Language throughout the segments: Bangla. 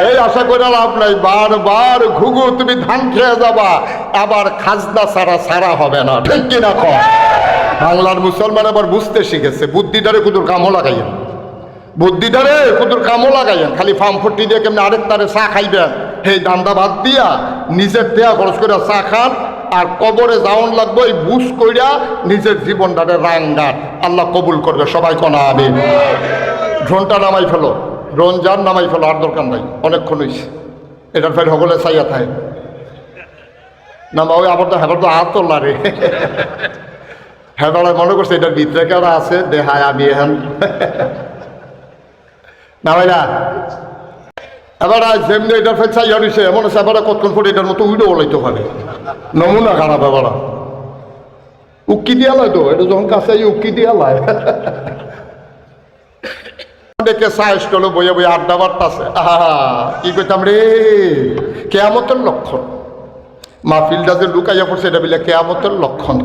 এই আশা করে লাভ নাই, বারবার ঘুঘু তুমি ধান খেয়ে যাবা, আবার খাজনা সারা হবে না, ঠিক কিনা কর? বাংলার মুসলমান আবার বুঝতে শিখেছে, বুদ্ধিটারে কুতুর কামও লাগাইয়েন, বুদ্ধিটারে কুতুর কামও লাগাইয়েন। খালি ফার্ম ফুটি দিয়ে কেমনি আরেক তারে চা খাইবেন, সেই দান্দা ভাত দিয়া নিজের দেয়া খরচ করে চা খান, আর কবরে যাওন লাগবে এই বুঝ কইরা নিজের জীবনটারে রাঙ্গান। আল্লাহ কবুল করবে, সবাই কোনা আমি। ড্রোনটা নামাই ফেলো, ড্রোন যান নামাই ফেলো, আর দরকার নাই, অনেকক্ষণ হয়েছে। এটার ফের সকলে চাইয়া থাকে নামা, ওই আবার তো হাত তোলা রে। হ্যাঁ মনে করছে এটার ভিতরে কেরা আছে, দেহায় আমি এখন না ভাই না। এবার যেমনি এটার ফের চাইয়া নিছে, এমন আছে এবার কতক্ষণ পরে এটার মতো উইডো বলাইতে পারে, নমুনা খারাপ। এবার উক্কি দিয়া লয় তো, এটা যখন কাছে উক্কি দিয়া লয়। ডেকে সাইজ করলো, বইয়ে বইয়ে আড্ডা বাড়তাছে। কি কইতাম রে, কেয়ামতের লক্ষণ। মাহফিলটা যে লুকাইয়া পড়ছে এটা বলে কেয়ামতের লক্ষণ।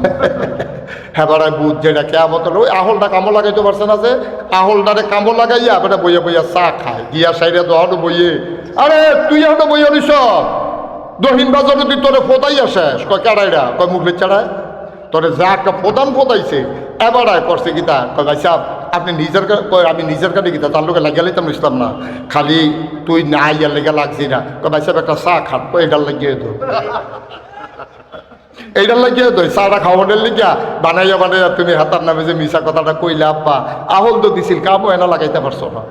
হ্যাঁ বারায় বুধ যেটা কেয়ামতের, ওই আহলটা কামো লাগাইতে পারছে না, যে আহলটারে কামো লাগাইয়া বেটা বইয়া বইয়া চা খায়, গিয়া সাইডে দোহানো বইয়ে। আরে তুই এখন বইয়া নিস দহিন বাজার যদি তোরে ফোদাই আসে, কয় কাড়াইরা, কয় মুখলে চাড়ায় তোরে যা একটা প্রধান ফোদাইছে। এবারায় করছে গীতা, কয় ভাই সাহেব আপনি নিজের আমি নিজের কাছে গীতা তার লোকে লাগিয়ে লাইতাম ইসলাম না, খালি তুই না আইয়ার লেগে লাগছি না। কয় ভাই সাহেব একটা চা খান, এটার লাগিয়ে দো, এইটার লাগিয়ে দই চাটা খাওয়ানোর লিগিয়া বানাইয়া তুমি হাতার নামে যে মিশা কথাটা কইলে আব্বা আহল তো দিছিল, কামও এনা লাগাইতে পারছো না।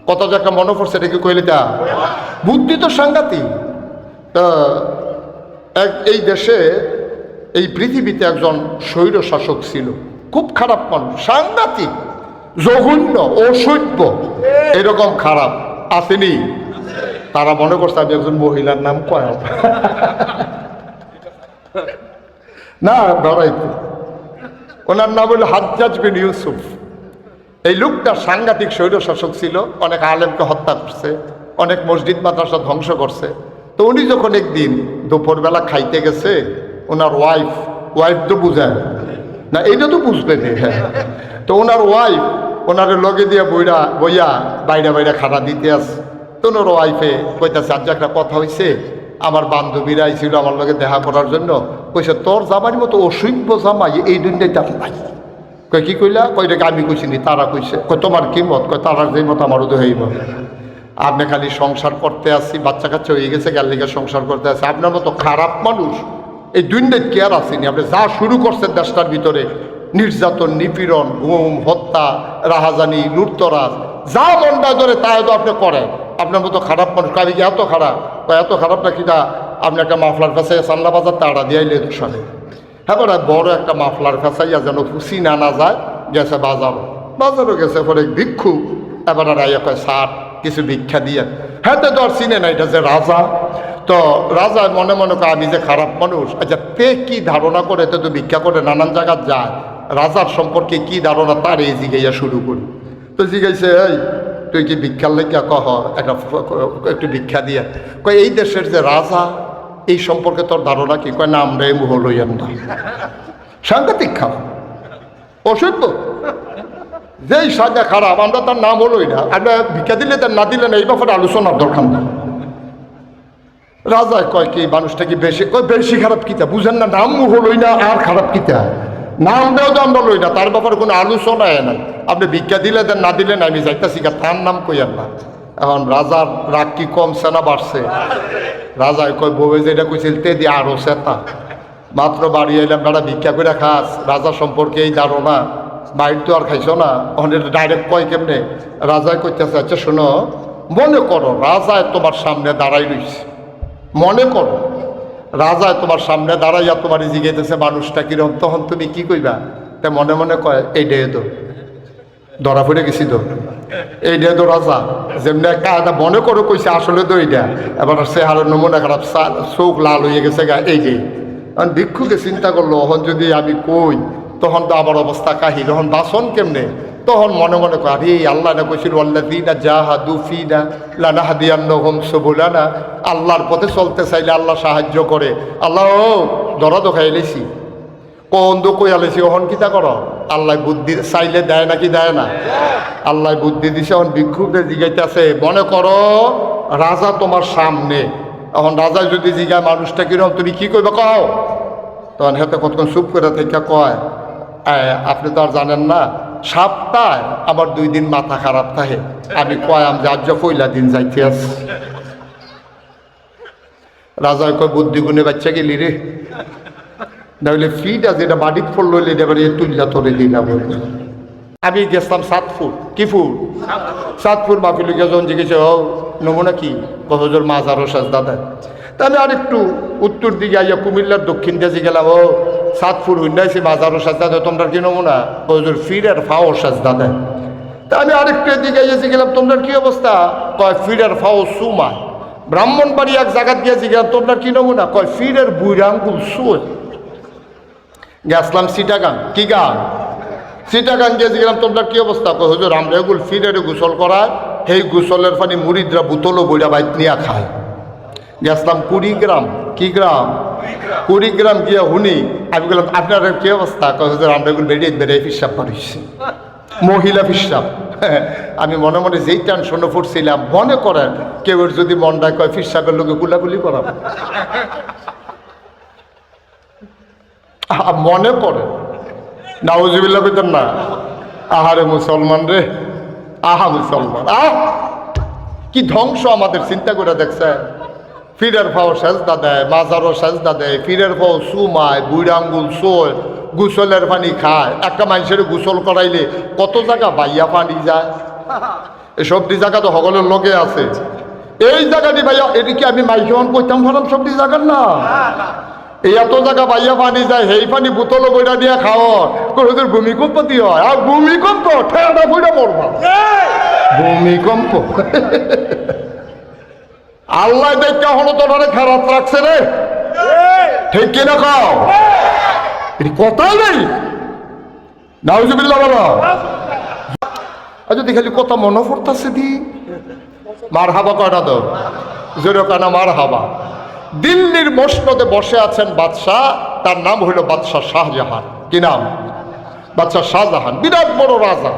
কত যে একটা মনে পড়ছে, এটা কি কইলে তা বুদ্ধি তো সাংঘাতিক। এই দেশে এই পৃথিবীতে একজন স্বৈর শাসক ছিল, খুব খারাপ মানুষ, সাংঘাতিক, জঘন্য, অসভ্য, এরকম খারাপ আসেনি। তারা মনে করছে আমি একজন মহিলার নাম কয় না, ধরাইতে ওনার নাম হলো হাজ্জাজ বিন ইউসুফ। এই লোকটা সাংঘাতিক স্বৈর শাসক ছিল, অনেক আলেমকে হত্যা করছে, অনেক মসজিদ মাদ্রাসা ধ্বংস করছে। তো উনি যখন একদিন দুপুরবেলা খাইতে গেছে, ওনার ওয়াইফ তো বুঝায় না, এইটা তো বুঝবে না। তো ওনার ওয়াইফ ওনার লগে দিয়ে বইয়া বাইরে খানা দিতে আসে। তো ওনার ওয়াইফে কইতাছে, আজ একটা কথা হয়েছে, আমার বান্ধবীরা আইছিল আমার লগে দেখা করার জন্য, কইছে তোর জামাইর মতো অসভ্য জামাই এই দুনিয়ায় তার নাই। কয় কি কইলা? কয়টাকে আমি কইছি নি, তারা কইছে। কয় তোমার কি মত? কয় তারার যে মত আমারও তো হইব। আপনি খালি সংসার করতে আসি, বাচ্চা কাচ্চা হয়ে গেছে, গাল লিগে সংসার করতে আসি, আপনার মতো খারাপ মানুষ এই দুনিয়ায় কে আর আসেনি। আপনি যা শুরু করছেন দেশটার ভিতরে, নির্যাতন, নিপীড়ন, গুম, হত্যা, রাহাজানি, লুটতরাজ, যা মনটা ধরে তাই তো আপনি করেন। আপনার মতো খারাপ মানুষ কারি কি এত খারাপ? এত খারাপ না কিনা আপনি একটা মাফলার ফেসাইয়া সান্না বাজার তাড়া দিয়াইলে দোষালে। হ্যাঁ বড় একটা মাফলার ফেসাইয়া যেন খুশি না যায়, গেছে বাজারও গেছে। পরে ভিক্ষু এবার আইয়া কয় স্যার কিছু ভিক্ষা দিয়ে। হ্যাঁ তো আর চিনে না এটা যে রাজা। তো রাজা মনে মনে কয় আমি যে খারাপ মানুষ, আচ্ছা তে কি ধারণা করে, তো ভিক্ষা করে নানান জায়গায় যায়, রাজার সম্পর্কে কি ধারণা তার এই জিগাইয়া শুরু করি। তো জিগাইছে, এই তুই কি ভিক্ষার লেগিয়া? কহ একটু ভিক্ষা দিয়া। কয় এই দেশের যে রাজা, এই সম্পর্কে তোর ধারণা কি? কয় না আমরা এই মুহ লইয়ান না। সাংঘাতিক খারাপ, অসভ্য, যেই সাজা খারাপ, আমরা তার নাম হলোই না। আমরা ভিক্ষা দিলে তার না দিলে না, এই ব্যাপারে আলোচনার দরকার না। রাজা কয় কি মানুষটা কি বেশি? কয় বেশি খারাপ কিতা বুঝেন না, নাম হলোই না আর খারাপ কিতা, নাম দেও তো আমরা লই না, তার ব্যাপারে কোনো আলোচনায় নাই। আপনি ভিক্ষা দিলে দেন, না দিলে না, আমি যাইতাছি গা, তার নাম কইয়ার না। এখন রাজার রাগ কি কমছে না বাড়ছে? রাজায় কয় বউয়ে যেটা কইছিল তে দিয়ে আরো সেতা, মাত্র বাড়ি এলাম, বেড়া ভিক্ষা করে খাস, রাজা সম্পর্কে এই ধারণা, মাইর তো আর খাইছো না। ডাইরেক্ট কয় কেমনে? রাজায় কইতেছে, আচ্ছা শোনো, মনে করো রাজায় তোমার সামনে দাঁড়াই রইছে, মনে করো রাজায় তোমার সামনে দাঁড়াইয়া তোমার জিগাইতেছে মানুষটা কিরকম, তখন তুমি কি কইবা? তা মনে মনে কয় এই ডে তো ধরা পড়ে গেছি, তো এই ডে তো রাজা যেমনি কায়দা মনে করো কইছে, আসলে তো এইটা। এবার সে হারের নমুনা খারাপ, চোখ লাল হয়ে গেছে গা, এই যে ভিক্ষুকে চিন্তা করলো, তখন যদি আমি কই তখন তো আমার অবস্থা কাহিল, তখন বাসন কেমনে? তখন মনে মনে কর, আরে আল্লাহ না কইছিল আল্লাযীনা জাহাদু ফীনা লানাহদিয়ান্নাহুম সুবুলানা, আল্লাহর পথে চলতে চাইলে আল্লাহ সাহায্য করে। আল্লাহ ধরা তো খাই লেছি, কোন দো কই আলেছি, ওহন কিতা করো? আল্লাহ বুদ্ধি চাইলে দেয় নাকি দেয় না? আল্লাহ বুদ্ধি দিছে। এখন ভিক্ষুকদের জিগাইতেছে, মনে করো রাজা তোমার সামনে, এখন রাজা যদি জিগায় মানুষটা কিরকম, তুমি কি করবে কও? তখন হেতে কতক্ষণ চুপ করে থেকে কয়, আপনি তো আর জানেন না, সপ্তাহে আমার 2 দিন মাথা খারাপ থাকে, আমি কয়াম যে আজ পয়লা দিন যাইতে আছি। রাজা কয়, বুদ্ধি গুণে বাচ্চা গেলি রে, নাহলে ফিটা যেটা বাড়ির পড়লো এবার তুললা তোরে দিলাম। আমি গেছিলাম সাতপুর, কি ফুল সাতপুর মাহফিল যখন জিজ্ঞেস নমুনা কি কতজন মাজারও সাজদা দেয়। তা আমি আরেকটু উত্তর দিকে আইয়া কুমিল্লার দক্ষিণ দেশে গেলাম, সাতপুর হইনাইছি মাজারও সাজদা দেয়, তোমরা কি নমুনা কতজন ফির আর ফাও সাজদা দেয়। তা আমি আরেকটু দিকে আইয়াছি গেলাম, তোমরা কি অবস্থা? কয় ফির আর ফাও সুমা। ব্রাহ্মণবাড়ি এক জায়গা দিয়েছি গেলাম, তোমরা কি নমুনা? কয় ফির আর বুড়া আঙ্গুল সুয়। গেছলাম সিটাগাং, কি গান? সিটাগাং গিয়েছি গেলাম, তোমরা কি অবস্থা? কয় হুজুর আমরা এগুলো ফিরের গোসল করায়, সেই গোসলের পানি মুরিদরা বোতলও বইরা বাইত নিয়ে খায়। গেছলাম কুড়িগ্রাম, কি গ্রাম? কুড়িগ্রাম গিয়ে হুনি, আমি বললাম আপনার কি অবস্থা? কয় হুজুর আমরা এগুলো বেরিয়ে বেরিয়ে ফিসাব পারিছি, মহিলা ফিসাব। আমি মনে মনে যেই টেনশনে পড়ছিলাম, মনে করেন কেউ যদি মনটা কয় ফিসাবের লোকে গুলাগুলি করা, মনে করে নাউজুবিল্লাহ কইতেন না? আহারে মুসলমান রে, আহা মুসলমান, কি ধ্বংস আমাদের। চিন্তা করে দেখছে, ফিরের ফাও সেজদা দেয়, মাজারও সেজদা দেয়, ফিরের ফাও সুমায়, বুড়া আঙ্গুল সোয়, গোসলের পানি খায়। একটা মানুষের গোসল করাইলে কত জায়গা বাইয়া পানি যায়, সবটি জায়গা তো সকলের লগে আছে। এই জায়গাটি ভাইয়া, এদিকে আমি মাইকেমন কইতাম ভাবলাম সবটি জায়গার না, এই এত জায়গা বাইয়া পানি যায়, সেই পানি বোতল বইটা দিয়া খাওয়ার তোদের ভূমিকম্প দিয়ে হয়। আর ভূমিকম্প ঠেলা বইটা মরবা, ভূমিকম্প। আল্লাহ দেখা হলো তোরা খারাপ রাখছে রে, ঠিক কিনা খাও? কথা নেই, নাউজুবিল্লাহ বলো। যদি খালি কথা মনে পড়তেছে দি, মার হাবা কয়টা তো জোরে কানা মার হাবা। দিল্লির মসনদে বসে আছেন বাদশাহ, তার নাম হইল বাদশাহ শাহজাহান। কি নাম? বাদশাহ শাহজাহান, বিরাট বড় রাজা।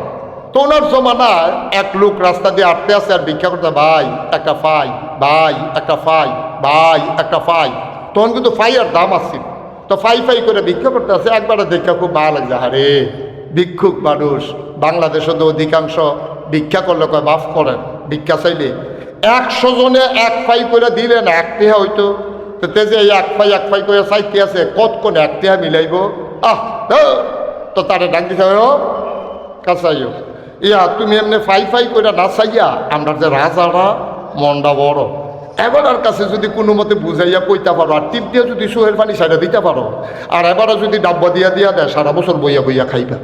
তো ওনার জমানায় এক লোক রাস্তা দিয়ে আটতে আছে আর ভিক্ষা করতে, ভাই একটা ফাই, ভাই একটা ফাই, ভাই একটা ফাই। তখন কিন্তু ফাইয়ের দাম আছে, তো ফাই ফাই করে ভিক্ষা করতে আছে। একবারে দেখা খুব ভালো লাগছে, আরে ভিক্ষুক মানুষ। বাংলাদেশে তো অধিকাংশ ভিক্ষা করলে কয় মাফ করেন, ভিক্ষা চাইলে 100 জনে এক ফাই করে দিলে না, এক টেহা হইতো। তো তে যে এক ফাই করে চাইতে আছে, কতক্ষণ এক টেহা মিলাইব? তো তারে ডাক দিতে কাছাইও, ইয়া তুমি এমনি ফাই ফাই করে না চাইয়া, আমরা যে রাজারা মনটা বড়, এবারের কাছে যদি কোনো মতে বুঝাইয়া কইতে পারো, আর টিপ দিয়ে যদি সুহের পানি সাইডে দিতে পারো, আর এবারে যদি ডাব্বা দিয়া দেয়, সারা বছর বইয়া বইয়া খাইবা।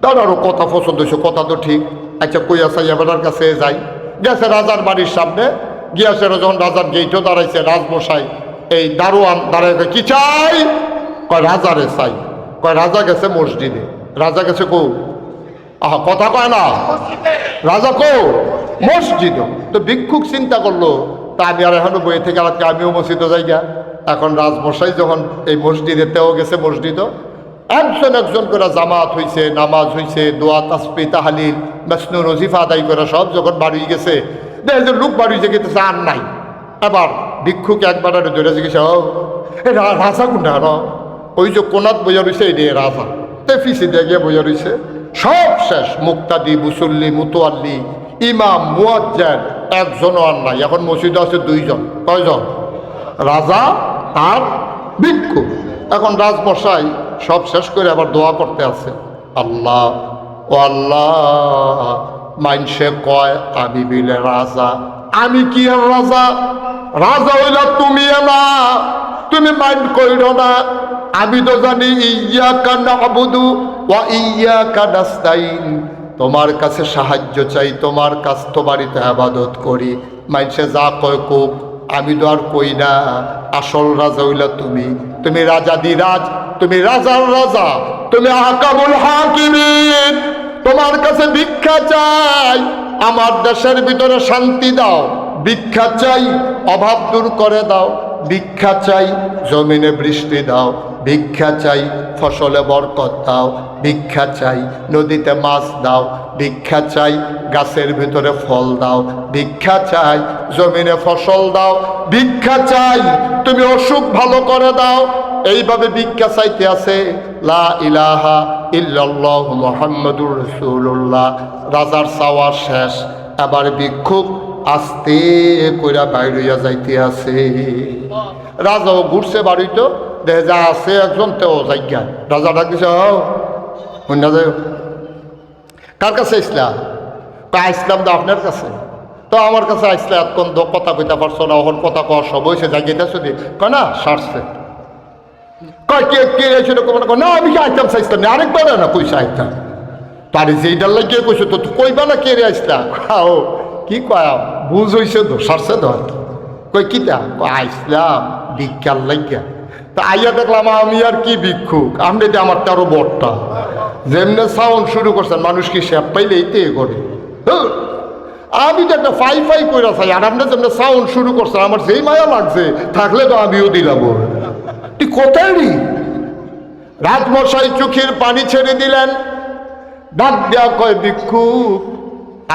তার আরও কথা পছন্দ হয়েছে, কথা তো ঠিক। আচ্ছা কইয়া চাই এবারের কাছে যাই। গেছে রাজার বাড়ির সামনে, গিয়াছে যখন রাজার গেইটও দাঁড়াইছে, রাজমশাই এই দারোয়ান দাঁড়াই, কি চাই? কয় রাজারে চাই। কয় রাজা গেছে মসজিদে। রাজা গেছে কৌ? আহা কথা কয় না, রাজা কৌ? মসজিদ। তো ভিক্ষুক চিন্তা করলো, তা আমি আর এখনো বইয়ে থেকে আজকে আমিও মসজিদে যাই গা। এখন রাজমশাই যখন এই মসজিদে তেও গেছে, মসজিদও একজন একজন করে জামাত হইছে, নামাজ হইছে, দোয়া তাসবিহ তাহলিল মাসনু নজিফা আদায় করে সব যখন বাড়ি গেছে, দেখে যে লোক বাড়ি গেছে আর নাই। এবার ভিক্ষুক একবার ধরে জিজ্ঞেস, রাজা কোনটা? ওই যে কোনাত বইয়া রয়েছে, এই রে রাজা। তে ফিসি দিয়ে গিয়ে বইয়া রয়েছে, সব শেষ। মুক্তাদি, মুসল্লি, মুতোয়াল্লি, ইমাম, মুয়াজ্জিন একজনও আর নাই। এখন মসজিদে আছে 2 জন। কয়জন? রাজা আর ভিক্ষুক। এখন রাজমশাই সব শেষ করে আবার দোয়া করতে আছে, আল্লাহ ও আল্লাহ, মাইনসে কয় আমি বিলে রাজা, আমি কি আর রাজা? রাজা হইলা তুমি না, তুমি মাইন্ড কইরো না। আমি তো জানি ইয়্যাকা না'বুদু ওয়া ইয়্যাকা নাস্তাইন, তোমার কাছে সাহায্য চাই, তোমার কাছ তো বাড়িতে ইবাদত করি। মাইনসে যা কয় কোক, আমি তো আর কই না। আসল রাজা হইলা তুমি, তুমি রাজাদিরাজ, তুমি রাজার রাজা, তুমি আহকামুল হাকিমিন। তোমার কাছে ভিক্ষা চাই, আমার দেশের ভিতরে শান্তি দাও। ভিক্ষা চাই, অভাব দূর করে দাও। ভিক্ষা চাই, জমিনে বৃষ্টি দাও। ভিক্ষা চাই ফসলে বরকত দাও, ভিক্ষা চাই নদীতে মাছ দাও, ভিক্ষা চাই গাছের ভিতরে ফল দাও, ভিক্ষা চাই জমিনে ফসল দাও, ভিক্ষা চাই তুমি অসুখ ভালো করে দাও। এইভাবে ভিক্ষা চাইতে আছে। লা ইলাহা ইল্লাল্লাহ মুহাম্মাদুর রাসূলুল্লাহ। রাজার চাওয়া শেষ, আবার ভিক্ষুক আস্তে কইরা বাইরে যাইতে আছে। রাজাও ঘুরছে বাড়িতে, দেখে যা আছে একজন তেও জায়গা। রাজা ডাক দিছে, শুনে যায় কার কাছে আসলাম? আসলাম তো আপনার কাছে। তো আমার কাছে আসলে এতক্ষণ কথা কইতে পারছো না, ওখান কথা কওয়ার সব হয়েছে জায়গাটা শুধু কয় না সারছে। কয় কে কে এসে না আমি কি আইতাম চাইছিলাম না, আরেকবার না কইসা আইতাম তার যেইটার লাগিয়ে কইছো তো কইবা না কে রে আসলাম। ও কি কয়া বুঝ হইছে তো সারছে তো আর কি। কই কিতা আইসলাম ভিক্ষার লাগিয়া। তা আইয়া দেখলাম আমি আর কি ভিক্ষুক, আপনি যে আমার তারও বড়টা যেমনে সাউন্ড শুরু করছেন মানুষ কি সে পাইলে এইতে করে। আমি তো একটা ফাই ফাই করে চাই, আর আপনি যেমন সাউন্ড শুরু করছেন আমার যেই মায়া লাগছে থাকলে তো আমিও দিলাম। তুই কোথায় রি? রাজমশাই চোখের পানি ছেড়ে দিলেন, ডাক দেয়া কয় ভিক্ষুক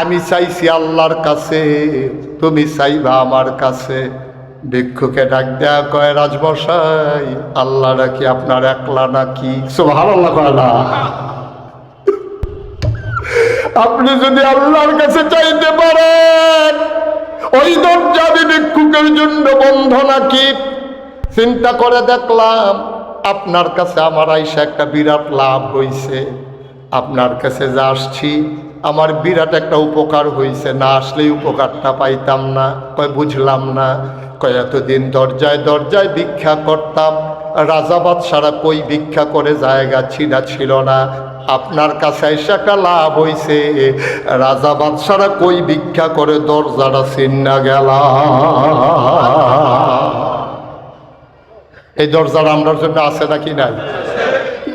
আমি চাইছি আল্লাহর কাছে, তুমি চাইবা আমার কাছে। ভিক্ষুকে ডাক দেয়া কয় রাজমশাই আল্লাহ নাকি আপনার একলা নাকি? সুবহানাল্লাহ কয় না। আপনি যদি আল্লাহর কাছে চাইতে পারেন ওই দরজা ভিক্ষুকের জন্য বন্ধ নাকি? চিন্তা করে দেখলাম আপনার কাছে আমার আইসা একটা বিরাট লাভ হইছে। আপনার কাছে যা আসছি আমার বিরাট একটা উপকার হইছে, না আসলেই উপকারটা পাইতাম না। কয় বুঝলাম না। কয় এতদিন দরজায় দরজায় ভিক্ষা করতাম, রাজা বাদশারা কই ভিক্ষা করে জায়গা ছিনা ছিল না। আপনার কাছে এসে একটা লাভ হইছে, রাজা বাদশারা কই ভিক্ষা করে দরজাটা ছিন্না গেল। এই দরজাটা আমরার জন্য আছে নাকি নাই?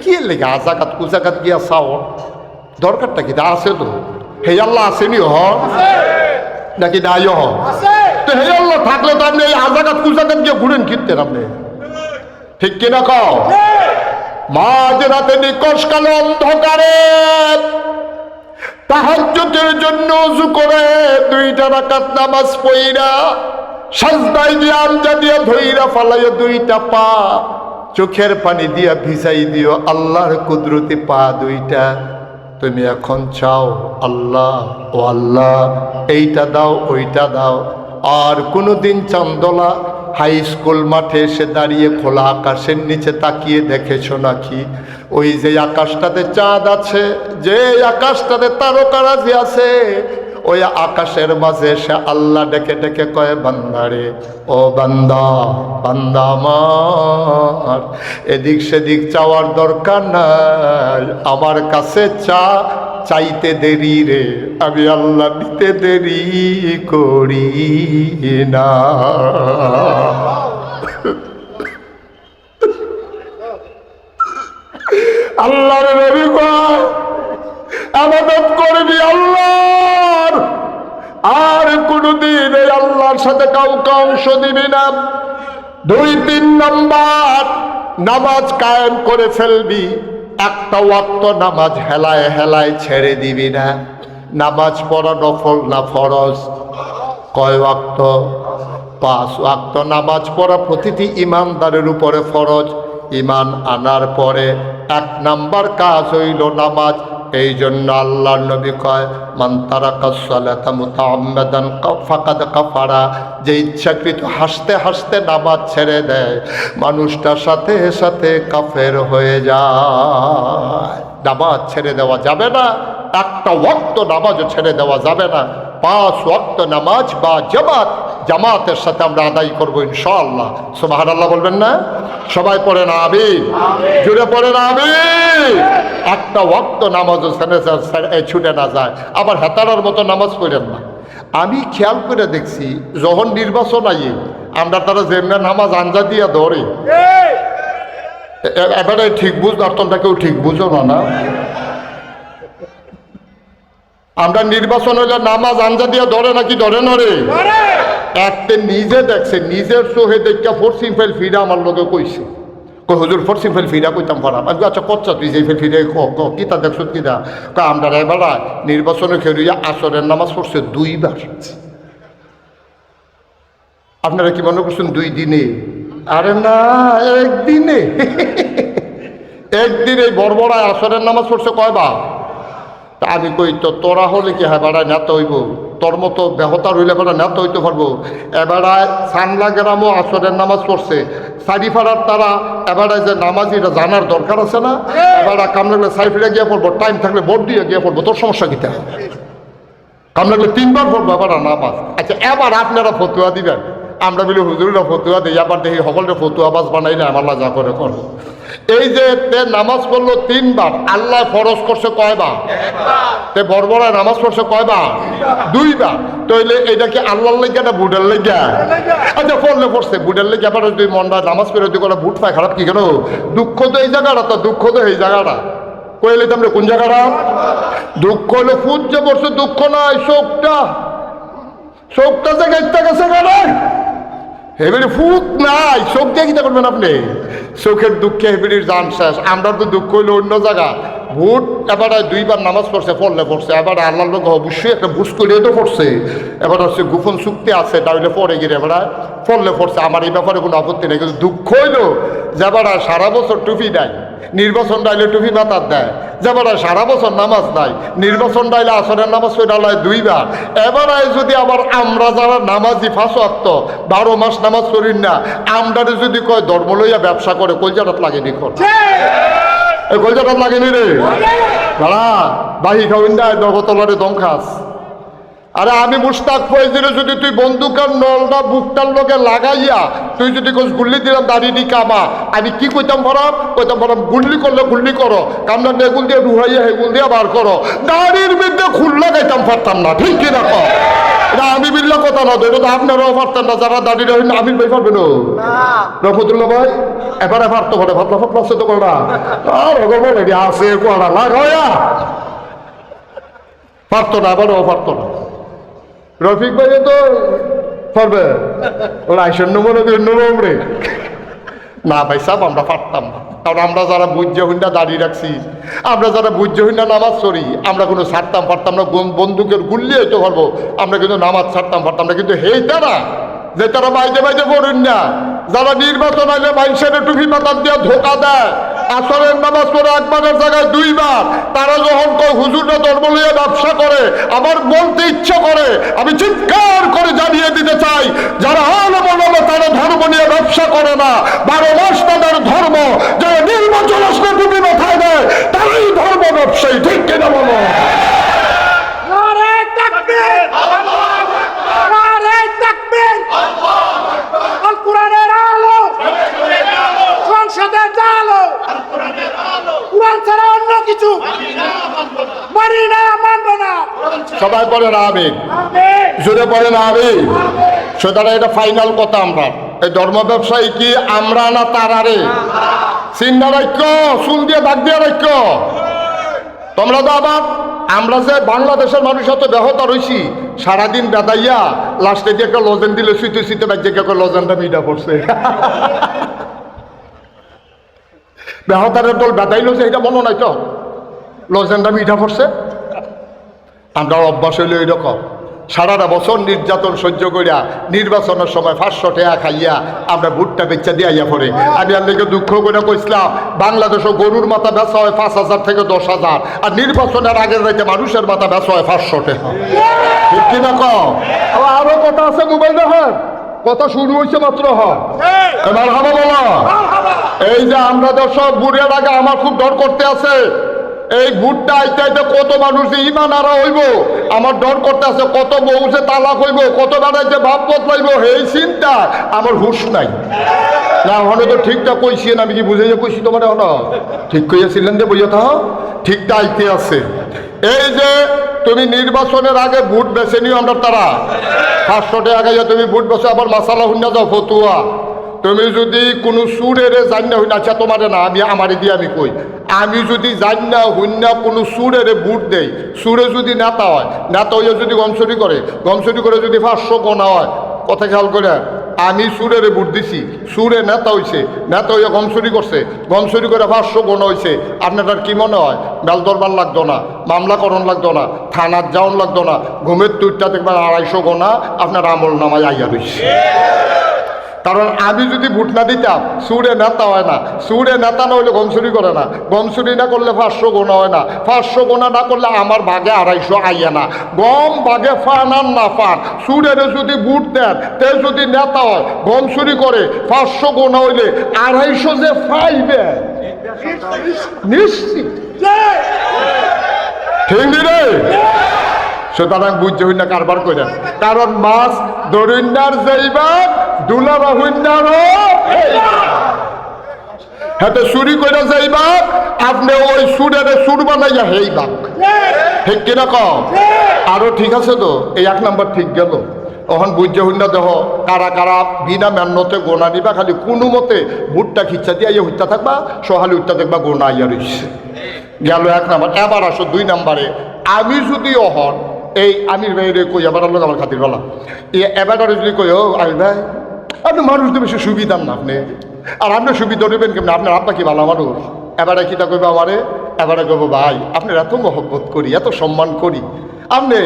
কি লেগে আজাকাত কুজাকাত গিয়া চাও দরকারটা কি? আছে তো হে আল্লাহ আসেনি হ নাকি নাই হ? তো হে আল্লাহ থাকলে তো আপনি এই আজাকাত কুজাকাত গিয়ে ঘুরেন কিনতেন আপনি, ঠিক কিনা কও? মাঝ রাতে নিকশ কালো অন্ধকারে তাহাজ্জুদের জন্য ওযু করে 2টা রাকাত নামাজ পড়িরা সাজদায় দিয়ে আমজা দিয়ে ধইরা ফালাইয়া 2টা পা চোখের পানি দিয়া ভিজাই দিও আল্লাহর কুদরতি পা 2টা। তুমি এখন চাও আল্লাহ ও আল্লাহ এইটা দাও ওইটা দাও। আর কোনোদিন চান্দলা হাই স্কুল মাঠে এসে দাঁড়িয়ে খোলা আকাশের নিচে তাকিয়ে দেখেছো নাকি? ওই যে আকাশটাতে চাঁদ আছে, যে আকাশটাতে তারকারাজি আছে, ওই আকাশের মাঝে এসে আল্লাহ ডেকে ডেকে কয় বান্দারে ও বান্দা, বান্দা আমার এদিক সেদিক চাওয়ার দরকার নাই, আমার কাছে চা, চাইতে দেরি রে আমি আল্লাহ দিতে দেরি করি না। আল্লাহর নবী কয় ইবাদত করবি আল্লাহর, আর কোনদিন এই আল্লাহর সাথে কাউকে অংশ দিবি না। 2-3 নম্বর নামাজ কায়েম করে ফেলবি, একটা ওয়াক্ত নামাজ হেলায় হেলায় ছেড়ে দিবি না। নামাজ পড়া নফল না ফরজ? কয় ওয়াক্ত? 5 ওয়াক্ত নামাজ পড়া প্রতিটি ইমানদারের উপরে ফরজ। ইমান আনার পরে 1 নাম্বার কাজ হইল নামাজ। এই জন্য আল্লাহর নবী কয় মান তারাকাস সালাতা মুতাআম্মাদান ফাকাদ কাফারা, যে ইচ্ছাকৃত হাসতে হাসতে নামাজ ছেড়ে দেয় মানুষটার সাথে সাথে কাফের হয়ে যায়। নামাজ ছেড়ে দেওয়া যাবে না, একটা ওয়াক্ত নামাজও ছেড়ে দেওয়া যাবে না। 5 ওয়াক্ত নামাজ বা জামাতের সাথে আমরা আদায় করবো ইনশাআল্লাহ। সুবহানাল্লাহ বলবেন না? সবাই পড়েন আমিন, জুড়ে পড়েন আমিন। একটা ওয়াক্ত নামাজও ছুটে না যায়। আবার হেতারার মতো নামাজ পড়েন না। আমি খেয়াল করে দেখছি যখন নির্বাচন আইয়ে আমরা তারা যেমন নামাজ আঞ্জা দিয়া ধরে, এবারে ঠিক বুঝ অর্থটা কেউ ঠিক বুঝো না। আমরা নির্বাচন হইলে নামাজ আঞ্জা দিয়া ধরে নাকি ধরে নরে? একটা নিজে দেখছে, নিজের চোখে দেখা ফোর্সিং ফাইল ফিরে আমার লোকে কইছে, হুজুর ফরসিম ফেল ফিরা কইতাম পড়াম। আমি আচ্ছা কচ্ছা তুই যে ফেল ফিরে কিতা দেখছো কিনা? আমরা এবার নির্বাচনে খেলিয়া আসরের নামাজ পড়ছে 2 বার। আপনারা কি মনে করছেন 2 দিনে? আরে না, একদিনে। একদিনে বড়বড়ায় আসরের নামাজ পড়ছে কয়বার? তা আমি কই তো তোরা হলে কি হ্যাঁ বেড়ায় নেতা হইব? তোর মতো বেহতার হইলে বেড়া নেতা হইতে পারবো? এবারায় সানলা গ্রামও আসরের নামাজ পড়ছে। সারিফাড়ার তারা এবারায় যে নামাজি এটা জানার দরকার আছে না? এবারা কাম লাগলে সাইফিরে গিয়ে পড়বো, টাইম থাকলে ভোট দিয়ে গিয়ে পড়বো, তোর সমস্যা কিতা? কাম লাগলে 3 বার পড়বো এবারা নামাজ। আচ্ছা এবার আপনারা ফতুয়া দিবেন, আমরা বলি হুজুররা ফতুয়া দিই, আবার দেখি সকলটা ফতুয়া বাস বানাইলে আমার যা করে করবো। এই যে নামাজ পড়লো 3 বার, আল্লাহ ফরজ করছে কয়বার? তে বড়বড়ায় নামাজ পড়ছে কয়বার? 2 বার। তাইলে এটা কি আল্লাহর লেগে না বুডের লেগে? আচ্ছা পড়লে পড়ছে বুডের লেগে, আবার যদি মনটা নামাজ পড়ে তুই করে বুট পায় খারাপ কি কেন? দুঃখ তো এই জায়গাটা, তো দুঃখ তো এই জায়গাটা। কইলে তোমরা কোন জায়গাটা? দুঃখ হলো ফুট যে পড়ছে, দুঃখ নয় শোকটা। শোকটা জায়গায় গেছে কেন? হেবির ফুট নাই, শোক দিয়ে কিতা করবেন আপনি? শোকের দুঃখে হেবির জান শেষ। আমরা তো দুঃখ হইলো অন্য জায়গা। ভোট এবার 2 বার নামাজ পড়ছে, পড়লে পড়ছে। এবার আল্লাহ লোক অবশ্যই একটা বুঝ করে তো পড়ছে। এবার হচ্ছে গোপন চুক্তি আছে, তাহলে পরে গিয়ে এবার পড়লে পড়ছে। আমার এই ব্যাপারে কোনো আপত্তি নেই, কিন্তু দুঃখ হইলো যে এবার সারা বছর টুপি দেয়, নির্বাচন ডাইলে টুপি মাথার দেয়, যেবার সারা বছর নামাজ নাই, নির্বাচন ডাইলে আসরের নামাজ ডালায় 2 বার। এবারে যদি আবার আমরা যারা নামাজি 5 ওয়াক্ত 12 মাস নামাজ করি না, আমরা যদি কয় ধর্ম লইয়া ব্যবসা করে, কলজাটাত লাগেনি? কলজাটাত লাগেনি রে দাঁড়া, বাহি খাওয়িন দেয় দগতলারে দম খাস। আরে আমি মুশতাক ফয়েজের যদি তুই বন্দুকের নলটা বুকটার লোকে লাগাইয়া তুই যদি কোচ গুল্লি দিলাম দাঁড়িয়ে কামা, আমি কি কইতাম ভরাম? কইতাম ভরাম গুল্লি করলে গুল্লি করো, কামনা নেগুল দিয়ে রুহাইয়া হেগুল দিয়ে বার করো, দাড়ির মধ্যে খুল লাগাইতাম পারতাম না। ঠিক কিনা কো? এটা আমি বিল্লা কথা না, এটা তো আপনারাও পারতেন না, যারা দাঁড়িয়ে রহিন আমির ভাই পারবেন রহমতুল্লাহ ভাই। এবারে পারতো করে ফাতলা ফাতলা আছে তো করা আর বলে আছে করা লাগাইয়া পারতো না, এবারেও পারতো না। রফিক ভাই তো পারবে, ওরা আইসন্য মনে করেন রে না ভাই সাহেব, আমরা পারতাম না। কারণ আমরা যারা বুঝ্য হুন্ডা দাঁড়িয়ে রাখছি, আমরা যারা বুঝ্য হুন্ডা নামাজ পড়ি, আমরা কোনো ছাড়তাম পারতাম না। বন্দুকের গুল্লি হইতে পারবো, আমরা কিন্তু নামাজ ছাড়তাম পারতাম না। কিন্তু হেই তারা যে তারা বাইরে বাইরে পড়ুন না, যারা নির্বাচন আইলে মানুষের টুপি মাথার দিয়ে ধোকা দেয়, আসরের নামাজ পড়ে 1 বারের জায়গায় 2 বার, তারা যখন হুজুররা ধর্ম নিয়ে ব্যবসা করে, আমার বলতে ইচ্ছা করে, আমি চিৎকার করে জানিয়ে দিতে চাই, যারা আলেম ওলামা তারা ধর্ম নিয়ে ব্যবসা করে না, 12 মাস তাদের ধর্ম, যারা নির্বাচন আসলে টুপি মাথায় দেয়, তারাই ধর্ম ব্যবসায়ী। ঠিক কিনা বলো? কোরআনের আলো, সংসদের আলো, কোরআন ছাড়া অন্য কিছু মানি না, মানব না। সবাই পড়েন আমিন, জোরে পড়েন আমিন। সুতরাং এটা ফাইনাল কথা। আমরা এই ধর্ম ব্যবসায়ী কি আমরা না তারা রে? চিন্তা রাখ্য, চুল দিয়ে দাগ দিয়ে রাখ্য। তোমরা তো আবার আমরা যে বাংলাদেশের মানুষ এত ব্যাহত রয়েছি, সারাদিন বেদাইয়া লাস্টে দিয়ে একটা লজেন দিলে শুইতে শুইতে বাচ্চাকে লজেনটা মিটা পড়ছে। বেহতারের দল বেদাইলো যে এটা মনে নাই তো লজেনটা মিঠা পড়ছে। আমরা অভ্যাস হইলে এইরকম, সারাটা বছর নির্যাতন সহ্য করিয়া নির্বাচনের সময় 500 টাকা খাইয়া আমরা ভুট্টা বেচা দিয়া পড়ে। আমি আর লেগে দুঃখ করে কইছিলাম, বাংলাদেশও গরুর মাথা বেচা হয় 5,000 থেকে 10,000, আর নির্বাচনের আগের রাইতে মানুষের মাথা বেচা হয় 500 টাকা। ঠিক কিনা কও? আরো কথা আছে মোবাইল রাখার কথা শুরু হয়েছে মাত্র। এবার হবে বলো, এই যে আমরা দর্শক বুড়ের আগে আমার খুব ডর করতে আছে। এই ভুট্টা আইতে আইতে কত মানুষ যে ইমান আরা হইব, আমার ডর করতে আছে। কত বউ যে তালাক হইব, কত বেড়াই যে ভাব বদলাইব, এই চিন্তা আমার হুশ নাই। না হলে তো ঠিকটা কইছেন, আমি কি বুঝে যে কইছি তোমার হন ঠিক কইয়াছিলেন যে বুঝে থাও ঠিকটা আইতে আছে। এই যে তুমি নির্বাচনের আগে ভোট বেছে নিও, আমরা তারা 500 টাকা গাইয়া তুমি ভোট বেছে আবার মাসালা হুন্না যাও ফতুয়া। তুমি যদি কোনো সুরের জান্না হইনা, আচ্ছা তোমার না, আমি আমারে দিয়ে আমি কই, আমি যদি জান্না হইনা কোনো সুরের বুট দেই, সুরে যদি নেতা হয়, নেতা হইয়া যদি গমচুরি করে যদি 500 গোনা হয়, কথা খেয়াল করে আমি সুরের ভোট দিছি, সুরে নেতা হইছে, নেতা হইয়া গম চুরি করছে, গম চুরি করে 500 গোনা হয়েছে। আপনার কি মনে হয় বেল দরবার লাগতো না, মামলা করণ লাগতো না, থানার যাওয়ান লাগতো না, ঘুমের তুইটা দেখবেন 250 গোনা আপনার আমল নামায় আইয়া রয়েছে। কারণ আমি যদি ভোট না দিতাম, সুরে নেতা হয় না, সুরে নেতা না হইলে গম চুরি করে না, গম চুরি না করলে 500 গোনা হয় না, 500 গোনা না করলে আমার ভাগে 250 আইয়া না। গম ভাগে ফান আর না ফান, সুরের যদি ভোট দেন তে যদি নেতা হয়, গম চুরি করে 500 গোনা হইলে 250 যে পাইবে নিশ্চিত। ঠিক রে? সুতরাং বুঝতে হই না কারবার করেন, কারণ মাছ দরিন্দার যাইবার দুলাবা হইন্দারও হাতে চুরি করে যাইবা, আপনি ওই সুরের সুর বানাইয়া হেইবা। ঠিক কিনা কম? আরো ঠিক আছে তো? এই 1 নাম্বার ঠিক গেল। তখন বুঝতে হইনা দেহ কারা কারা বিনা মেহনতে গোনা নিবা, খালি কোনো মতে ভুট্টা খিচ্ছা দিয়ে ইয়ে হইতা থাকবা, সহালি উঠতে দেখবা গোনা ইয়া রইছে। গেল 1 নাম্বার। এবার আসো 2 নাম্বারে। আমি যদি হন এই আমির ভাইরে কই এবার লোক আমার খাতির বলা এবার যদি কই ও আমির ভাই আপনি মানুষ তো বেশি সুবিধা না, আপনি আর আপনি সুবিধা নেবেন কেমন, আপনার আব্বা কি ভালো মানুষ? এবারে কিতা কইবা আমারে? এবারে কইব ভাই আপনার এত মহব্বত করি, এত সম্মান করি, আপনি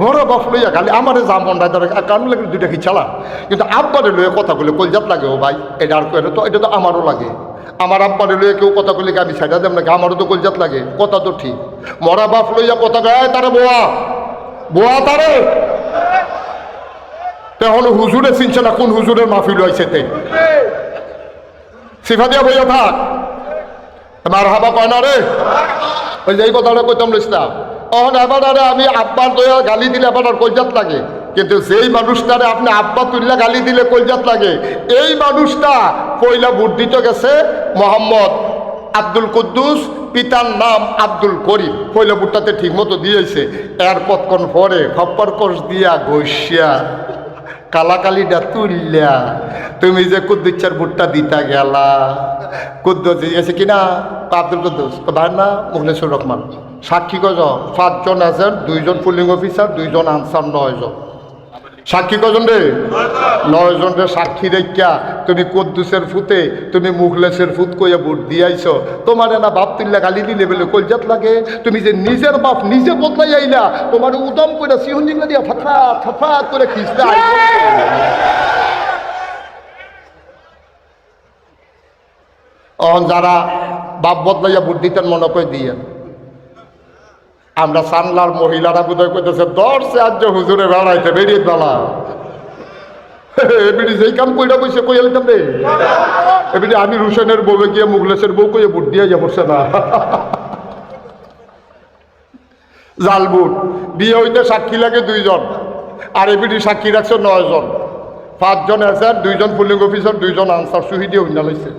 বড় বাপ লইয়া খালি আমারে যা মন রায় কারণ লাগে 2টা কি চালা, কিন্তু আব্বারে লইয়া কথা বলে কলজাত লাগে। ও ভাই এটা আর কই তো, এটা তো আমারও লাগে। আমার আব্বারে লইয়া কেউ কথা কইলে কি আমি ছাইড়া দেব নাকি? আমারও তো কলজাত লাগে। কথা তো ঠিক, মরা বাপ লইয়া কথা গায় তারে বোয়া বোয়া তারে তখন হুজুরে চিনছে না কোন হুজুরের মাহফিল হয়েছে তে সিফা দিয়া বইয়া থাক মার হাবা কয় না রে। ওই যে এই কথাটা কইতাম ইসলাম তখন এবার আরে আমি আব্বার দয়া গালি দিলে এবার আর কলজাত লাগে, কিন্তু যেই মানুষটারে আপনি আব্বা তুল্লা গালি দিলে কলজাত লাগে, এই মানুষটা পয়লা ভোট দিতে গেছে মোহাম্মদ আব্দুল কুদ্দুস, পিতার নাম আব্দুল করিম। পয়লা ভোটটাতে ঠিক মতো দিয়েছে, এরপর পরে খপ্পর কোষ দিয়া ঘষিয়া কালাকালিটা তুললা তুমি যে কুদ্দুচ্চার ভোটটা দিতা গেলা। কুদ্দুস দিয়েছে কিনা? আব্দুল কুদ্দুস ভাই না মুখলেসুর রহমান। সাক্ষী কজন? 5 জন আছেন, 2 জন পুলিং অফিসার, 2 জন আনসার, 9 জন। সাক্ষী কজন রে? 9 জন রে সাক্ষী রেখা তুমি কুদ্দুসের ফুতে তুমি মুখলেসের ফুত কইয়া ভোট দিয়াইছ। তোমার না বাপ তুল্লা গালি দিলে বলে কলজাত লাগে, তুমি যে নিজের বাপ নিজে বদলাই আইলা, তোমার উদম করে সিহন জিংলা দিয়া ফাফা ফাফা করে খিস্তা। যারা বাপ বদলাইয়া ভোট দিতেন মনে করে দিয়ে আমরা সানলার মহিলারা বোধহয় করতেছে 10 আজ হুজুরে বেড়াইতে বেরিয়ে বেলা এবিডি যেই কাম কইরা বসে কই আলতাম রে এবিডি আমি রুশনের বউ গিয়ে মুগলেশের বউ কইয়া ভোট দিয়ে যা পড়ছে না জাল ভোট। বিয়ে হইতে সাক্ষী লাগে 2 জন, আর এবিডি সাক্ষী রাখছে 9 জন। 5 জন এসআর, 2 জন পুলিং অফিসার, 2 জন আনসার সুহি দিয়ে উন্না লাইছে।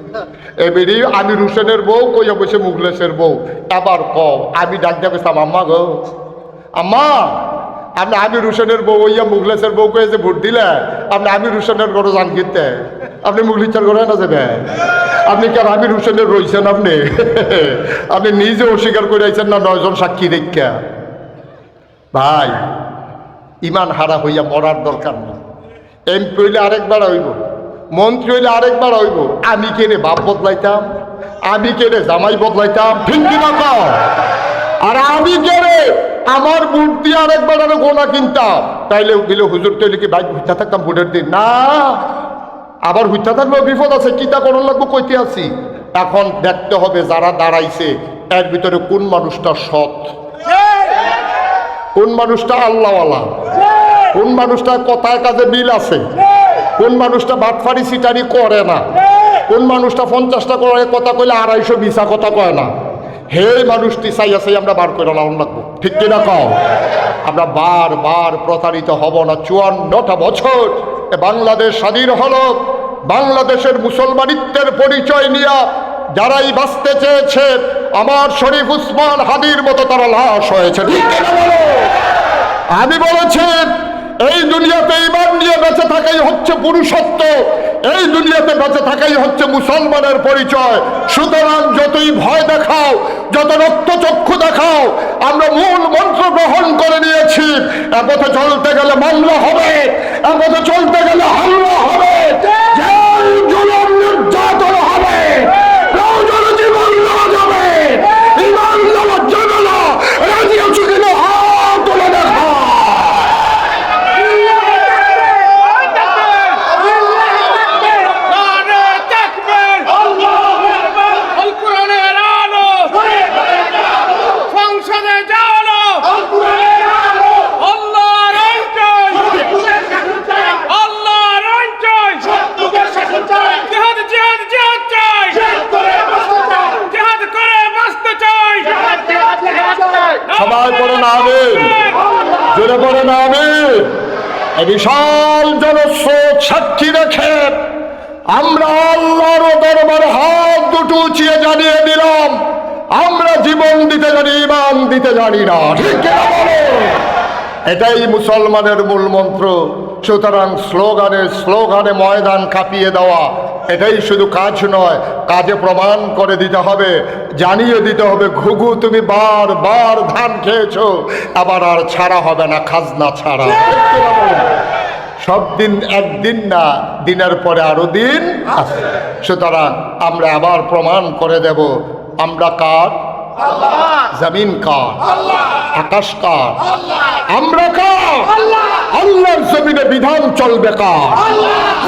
এবিডি আমি রুশনের বউ কইয়া বসে মুগলেশের বউ। এবার কও আমি ডাক দিয়া কইতাম আম্মা গো আম্মা আপনি আমি রুশনের বউ হইয়া মুগলেশের বউ কয়ে যে ভোট দিলে আপনি আমি রুশনের ঘরে যান কিনতে, আপনি মুগলিচার ঘরে না যাবে? আপনি কেন আমি রুশনের রইছেন? আপনি আপনি নিজে অস্বীকার করে আইছেন না 9 জন সাক্ষী দেখা। ভাই ইমান হারা হইয়া মরার দরকার নেই। এমপি হইলে আরেকবার হইব, মন্ত্রী হইলে আরেকবার হইব। আমি কেনে বাপ বদলাইতাম, আমি কেনে জামাই বদলাইতাম, ঠিক কিনা কও? আর আমি কেনে আমার ভোট দিয়ে আরেকবার আরো গোনা কিনতাম, তাইলে গেলে হুজুর তৈলে কি বাইক হুইতা থাকতাম ভোটের দিন? না, আবার হুইতা থাকলেও বিপদ আছে, কিতা করণ লাগবো কইতে আছি। এখন দেখতে হবে যারা দাঁড়াইছে এর ভিতরে কোন মানুষটা সৎ, কোন মানুষটা আল্লাহওয়ালা, কোন মানুষটা কথায় কাজে মিল আছে, কোন মানুষটা বাটফারি সিটারি করে না, কোন মানুষটা 50টা করে কথা কইলে 250 মিছা কথা কয় না। হে মানুষটি চাইয়া চাই আমরা বার করে লাউন লাগবো, ঠিক কিনা কও? আমরা বারবার প্রতারিত হব না। 54টা বছর বাংলাদেশ স্বাধীন হলো, বাংলাদেশের মুসলমানিত্বের পরিচয় নিয়ে যারাই বাঁচতে চেয়েছে আমার শরীফ উসমান হাদির মতো তারা লাশ হয়েছে, ঠিক কিনা বলো? আমি বলেছি এই দুনিয়াতে ঈমান নিয়ে বেঁচে থাকাই হচ্ছে পুরুষত্ব, এই দুনিয়াতে বেঁচে থাকাই হচ্ছে মুসলমানের পরিচয়। সুতরাং যতই ভয় দেখাও, যত রক্তচক্ষু দেখাও, আমরা মূল মন্ত্র গ্রহণ করে নিয়েছি। এ পথে চলতে গেলে মামলা হবে, এ পথে চলতে গেলে হামলা হবে। এই বিশাল জনস্রোত সাক্ষী রেখে আমরা আল্লাহর দরবারে হাত দুটো উঁচিয়ে জানিয়ে দিলাম, আমরা জীবন দিতে জানি, ইমান দিতে জানি না। ঠিক কিনা বলো? এটাই মুসলমানের মূল মন্ত্র। সুতরাং স্লোগানে ময়দান কাঁপিয়ে দেওয়া এটাই শুধু কাজ নয়, কাজে প্রমাণ করে দিতে হবে, জানিয়ে দিতে হবে ঘুঘু তুমি বার ধান খেয়েছো, আবার আর ছাড়া হবে না খাজনা ছাড়া। সব দিন একদিন না, দিনের পরে আরো দিন আছে। সুতরাং আমরা আবার প্রমাণ করে দেব আমরা কার, জমিন কার, আকাশ কার, আমরা কার, আল্লাহর জমিনে বিধান চলবে কার,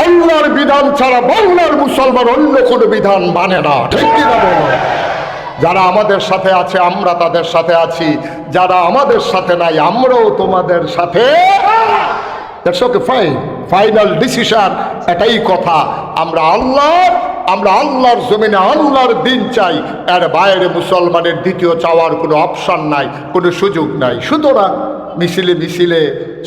আল্লাহর বিধান ছাড়া বাংলার মুসলমান অন্য কোনো বিধান মানে না। ঠিক কিনা বলো? যারা আমাদের সাথে আছে আমরা তাদের সাথে আছি, যারা আমাদের সাথে নাই আমরাও তোমাদের সাথে। দ্যাটস ওকে, ফাইনাল ডিসিশন এটাই কথা। আমরা আল্লাহর জমিনে আল্লাহর দিন চাই, এর বাইরে মুসলমানের দ্বিতীয় চাওয়ার কোনো অপশন নাই, কোনো সুযোগ নাই। সুতরাং মিছিলে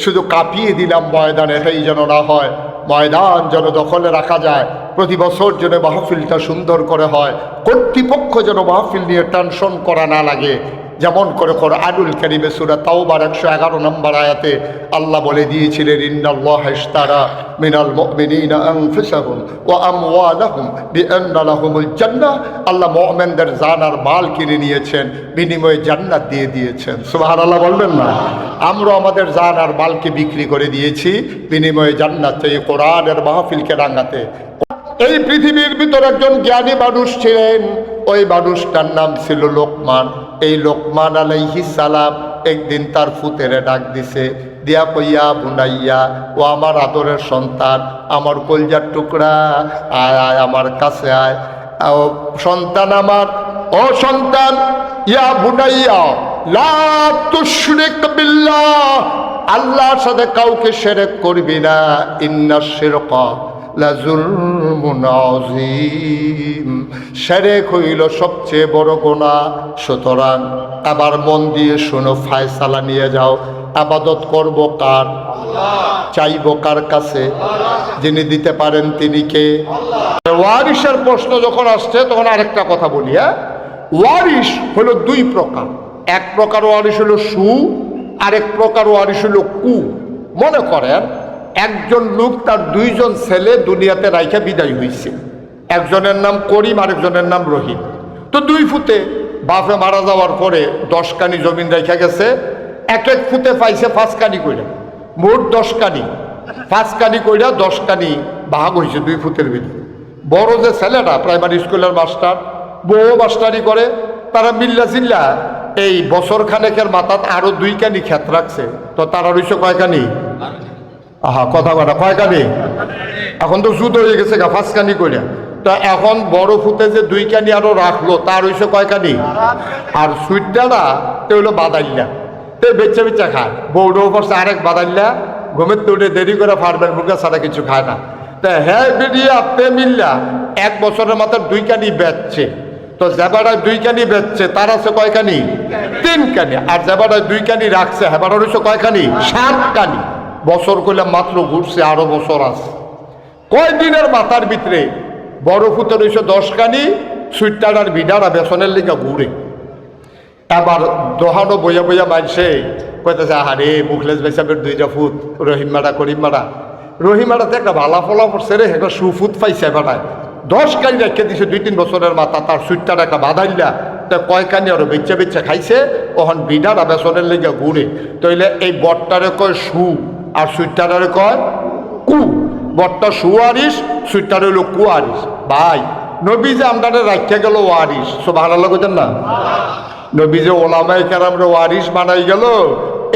শুধু কাঁপিয়ে দিলাম ময়দান, এটাই যেন না হয়। ময়দান যেন দখলে রাখা যায়, প্রতি বছর যেন মাহফিলটা সুন্দর করে হয়, কর্তৃপক্ষ যেন মাহফিল নিয়ে টেনশন করা না লাগে। যেমন করে কোরআনুল কারীমে সূরা তাওবার 111 নম্বর আয়াতে আল্লাহ বলে দিয়েছিলেন, ইন্নাল্লাহা ইশতারা মিনাল মুমিনিনা আনফুসাহুম ওয়া আমওয়ালাহুম বিআন্না লাহুমুল জান্নাহ। আল্লাহ মুমিনদের জান আর মাল কিনে নিয়েছেন, বিনিময়ে জান্নাত দিয়ে দিয়েছেন। সুবহানাল্লাহ বলবেন না? আমরা আমাদের জান আর মালকে বিক্রি করে দিয়েছি, বিনিময়ে জান্নাত চাই কোরআনের মাহফিলকে রাঙাতে। এই পৃথিবীর ভিতর একজন জ্ঞানী মানুষ ছিলেন, ওই মানুষটার নাম ছিল লোকমান। এই লোকমান আলাইহিস সালাম একদিন তার ফুতেরে ডাক দিছে, দিয়া কইয়া, বুনাইয়া, ও আমার আদরের সন্তান, আমার কলজার টুকরা, আয় আয় আমার কাছে আয়। ও সন্তান আমার, ও সন্তান, ইয়া বুনাইয়া লা তুশরিক বিল্লাহ, আল্লাহর সাথে কাউকে শিরক করবি না, ইন্নাশ শিরকা লাযুলমুন আযীম, শিরক হইল সবচেয়ে বড় গুনাহ। সুতরাং আবার মন দিয়ে শোনো, ফয়সালা নিয়ে যাও, আবাদত করব কার, চাইব কার কাছে, যিনি দিতে পারেন তিনি কে? ওয়ারিসের প্রশ্ন যখন আসছে তখন আরেকটা কথা বলি। ওয়ারিস হলো দুই প্রকার, এক প্রকার ওয়ারিস হলো সু, আরেক প্রকার ওয়ারিস হলো কু। মনে করেন একজন লোক তার দুইজন ছেলে দুনিয়াতে রাইখা বিদায় হয়েছে, একজনের নাম করিম আরেকজনের নাম রহিম। তো দুই ফুতে বাপে মারা যাওয়ার পরে 10 কানি জমিন রাইখা গেছে, এক এক ফুতে পাইছে 5 কানি কইরা, মোট 10 কানি, 5 কানি কইরা 10 কানি ভাগ হয়েছে দুই ফুতের ভিতরে। বড় যে ছেলেটা প্রাইমারি স্কুলের মাস্টার, বউ মাস্টারি করে, তারা মিল্লা জিল্লা এই বছর খানেকের মাথাত আরো 2 কানি ক্ষেত রাখছে। তো তারা রইছে কয় কানি? আহা, কথা কথা, কয় কানি? এখন তো জুত হয়ে গেছে 5 কানি করে। তা এখন বড় ফুতে যে 2 কানি আরো রাখলো, তার হইছে কয় কানি? আর সুইটারা তো হইলো বাদাইল্লা, তো বেচা খায়। বউডো পড়ছে আরেক বাদাইল্লা, ঘুমের তুলে দেরি করে ফারবেন মুখে ছাড়া কিছু খায় না। তা হ্যাঁ বেরিয়ে আপনি মিল্লা 1 বছরের মাথায় 2 কানি বেচছে। তো যেবাটায় 2 কানি বেচছে তার আছে কয় কানি? 3 কানি। আর যেবাটায় 2 কানি রাখছে হেবাটার হইছে কয় কানি? 7 কানি। বছর করলে মাত্র ঘুরছে, আরো বছর আছে। কয় দিনের মাথার ভিতরে বড় ফুতে রয়েছে 10 কানি, সুইটার ভিডারা বেসনের লিগা ঘুরে। এবার দোহানো বইয়া বইয়া মানছে কইতেছে, আহারে মুখলেস বেসাবের 2টা ফুট, রহিমারা করিমারা, রহিমারাতে একটা ভালা ফলা পড়ছে রে, একটা সুফুত পাইছে। বেটায় 10 কানি রেখে দিছে 2-3 বছরের মাথা, তার সুইটার একটা বাধাইলা। তা কয় কানি আরো বেচা খাইছে, ওখান ভিডারা বেসনের লিগা ঘুরে। তইলে এই বটটারে কয় সু, আর সুইটারে কয় কু। বটটা সুয়ারিস, সুইটার হইল কুয়ারিস। ভাই নবী যে আমরা রাখিয়া গেল ওয়ারিস, সুবহানাল্লাহ কইতেন না? নবী যে ওলামায়ে কেরামরে ওয়ারিস বানাই গেল,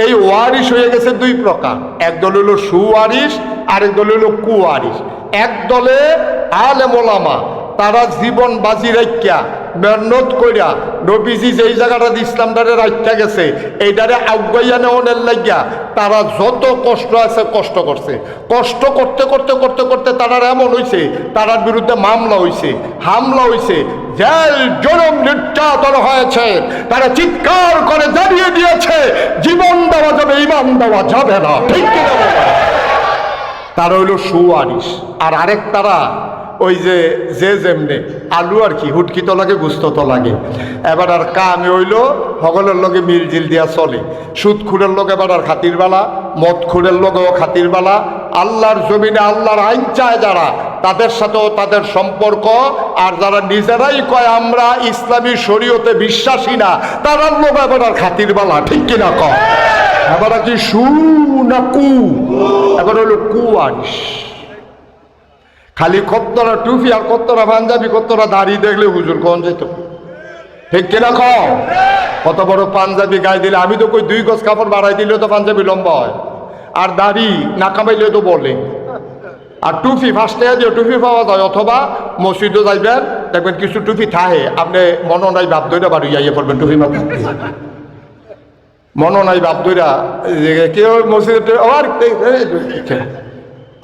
এই ওয়ারিস হয়ে গেছে 2 প্রকার। এক দল হইল সুওয়ারিস, আরেক দল হইল কুয়ারিস। এক দলে আলেম ওলামা, তারা জীবন বাজি রাখিয়া মেহনত কইরা নবীজি যেই জায়গাটা ইসলামটারে রাখতে গেছে এইটারে আগুয়াইয়া নেওয়ার লাগিয়া তারা যত কষ্ট আছে কষ্ট করছে। কষ্ট করতে করতে করতে করতে তারা এমন হয়েছে, তারার বিরুদ্ধে মামলা হয়েছে, হামলা হয়েছে, জেল জনম নির্যাতন হয়েছে। তারা চিৎকার করে জানিয়ে দিয়েছে জীবন দেওয়া যাবে, ইমান দেওয়া যাবে না। ঠিক কিনা? তারা হইল সুয়ারিশ। আর আরেক তারা ওই যে যেমনে আলু আর কি হুটকি তো লাগে গুস্ত তো লাগে, এবার আর কামে হইল সকলের লগে মিলজিল দিয়া চলে। সুদ খুরের লোক এবার আর খাতির বালা, মদ খুরের লোকেও খাতির বালা। আল্লাহর জমিনে আল্লাহর আইন চায় যারা, তাদের সাথেও তাদের সম্পর্ক। আর যারা নিজেরাই কয় আমরা ইসলামী শরীয়তে বিশ্বাসী না, তারার লোক এবার আর খাতির বালা, ঠিক কিনা কয়? এবার কি সু না কু? এবার হইল কুয়ারিশ। খালি কত্তরা টুপি আর কত্তরা পাঞ্জাবি কত্তরা দাড়ি দেখলে হুজুর কোন যেত, ঠিক কিনা কও? কত বড় পাঞ্জাবি গায়ে দিলে, আমি তো কই 2 গজ কাপড় বাড়াই দিলে তো পাঞ্জাবি লম্বা হয়, আর দাড়ি না কামাইলে তো বলে। আর টুপি ফার্স্টে দিয়ে টুপি পাওয়া যায়, অথবা মসজিদও যাইবেন দেখবেন কিছু টুপি থাহে, আপনি মনো নাই বাপ দইরা বাড়ি যাইয়ে পড়বেন টুপি মাথা, মনো নাই বাপ দইরা কেউ মসজিদে।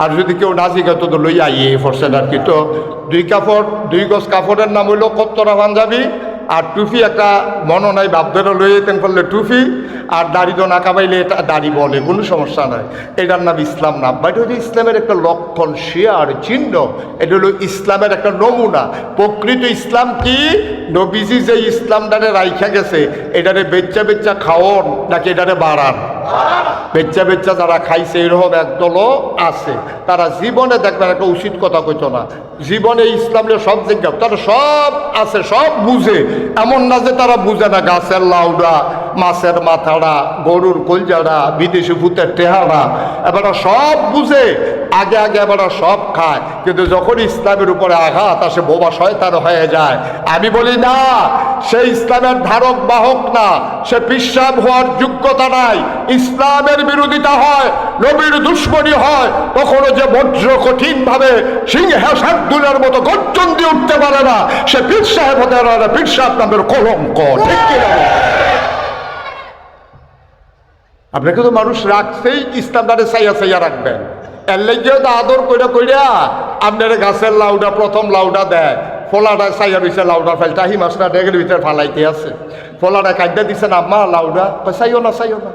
আর যদি কেউ না শিখে তো লই আইয়ে ফরছেন আর কি। তো 2 গজ কাপড়ের নাম হইল কত্তরা পাঞ্জাবি, আর টুপি একটা মনো নাই বাপদেরও লই যেতেন করলে টুপি, আর দাড়ি তো না কামাইলে এটা দাড়ি বলে, কোনো সমস্যা নাই। এটার নাম ইসলাম না, বাট হচ্ছে ইসলামের একটা লক্ষণ, শিয়ার চিহ্ন। এটা হলো ইসলামের একটা নমুনা। প্রকৃত ইসলাম কি? নবীজি যে ইসলামটারে রাইখা গেছে, এটারে বেচ্চা বেচ্চা খাওন নাকি এটারে বাড়ান? বেচ্চা বেচ্চা যারা খাইছে এরকম একদলও আছে, তারা জীবনে দেখবেন একটা উচিত কথা কইতো না। জীবনে ইসলামের সব জিজ্ঞা, তারা সব আছে, সব বুঝে। এমন না যে তারা বুঝে না, গাছের লাউডা, মাছের মাথাড়া, গরুর কলজাড়া, বিদেশি ভূতের টেহারা, এবার সব বুঝে। আগে আগে এবার সব খায়, কিন্তু যখন ইসলামের উপরে আঘাত আসে বোবা শয়তান হয়ে যায়। আমি বলি না, সে ইসলামের ধারক বাহক না, সে পিশাব হওয়ার যোগ্যতা নাই। ইসলামের বিরোধিতা হয়, নবীর দুশ্মনী হয়, কখনো যে বজ্র কঠিন ভাবে সিংহে শার্দুলের মতো গর্জন দিয়ে উঠতে পারে না, সে পীর সাহেব হতে পারে না। পীর সাহেব নামের কলঙ্ক, ঠিক কিনা? আপনাকে তো মানুষ রাখছেই, ইসলামটারে চাইয়া চাইয়া রাখবেন। এর লেগেও তো আদর কইরা কইরা আপনার গাছের লাউডা, প্রথম লাউডা দেয়, ফলাটা চাইয়া রয়েছে, লাউডা ফেল টাহি মাছটা ডেগের ভিতরে ফালাইতে আছে। ফলাটা কাটতে দিচ্ছেন আম্মা লাউডা, চাইও না চাইও না,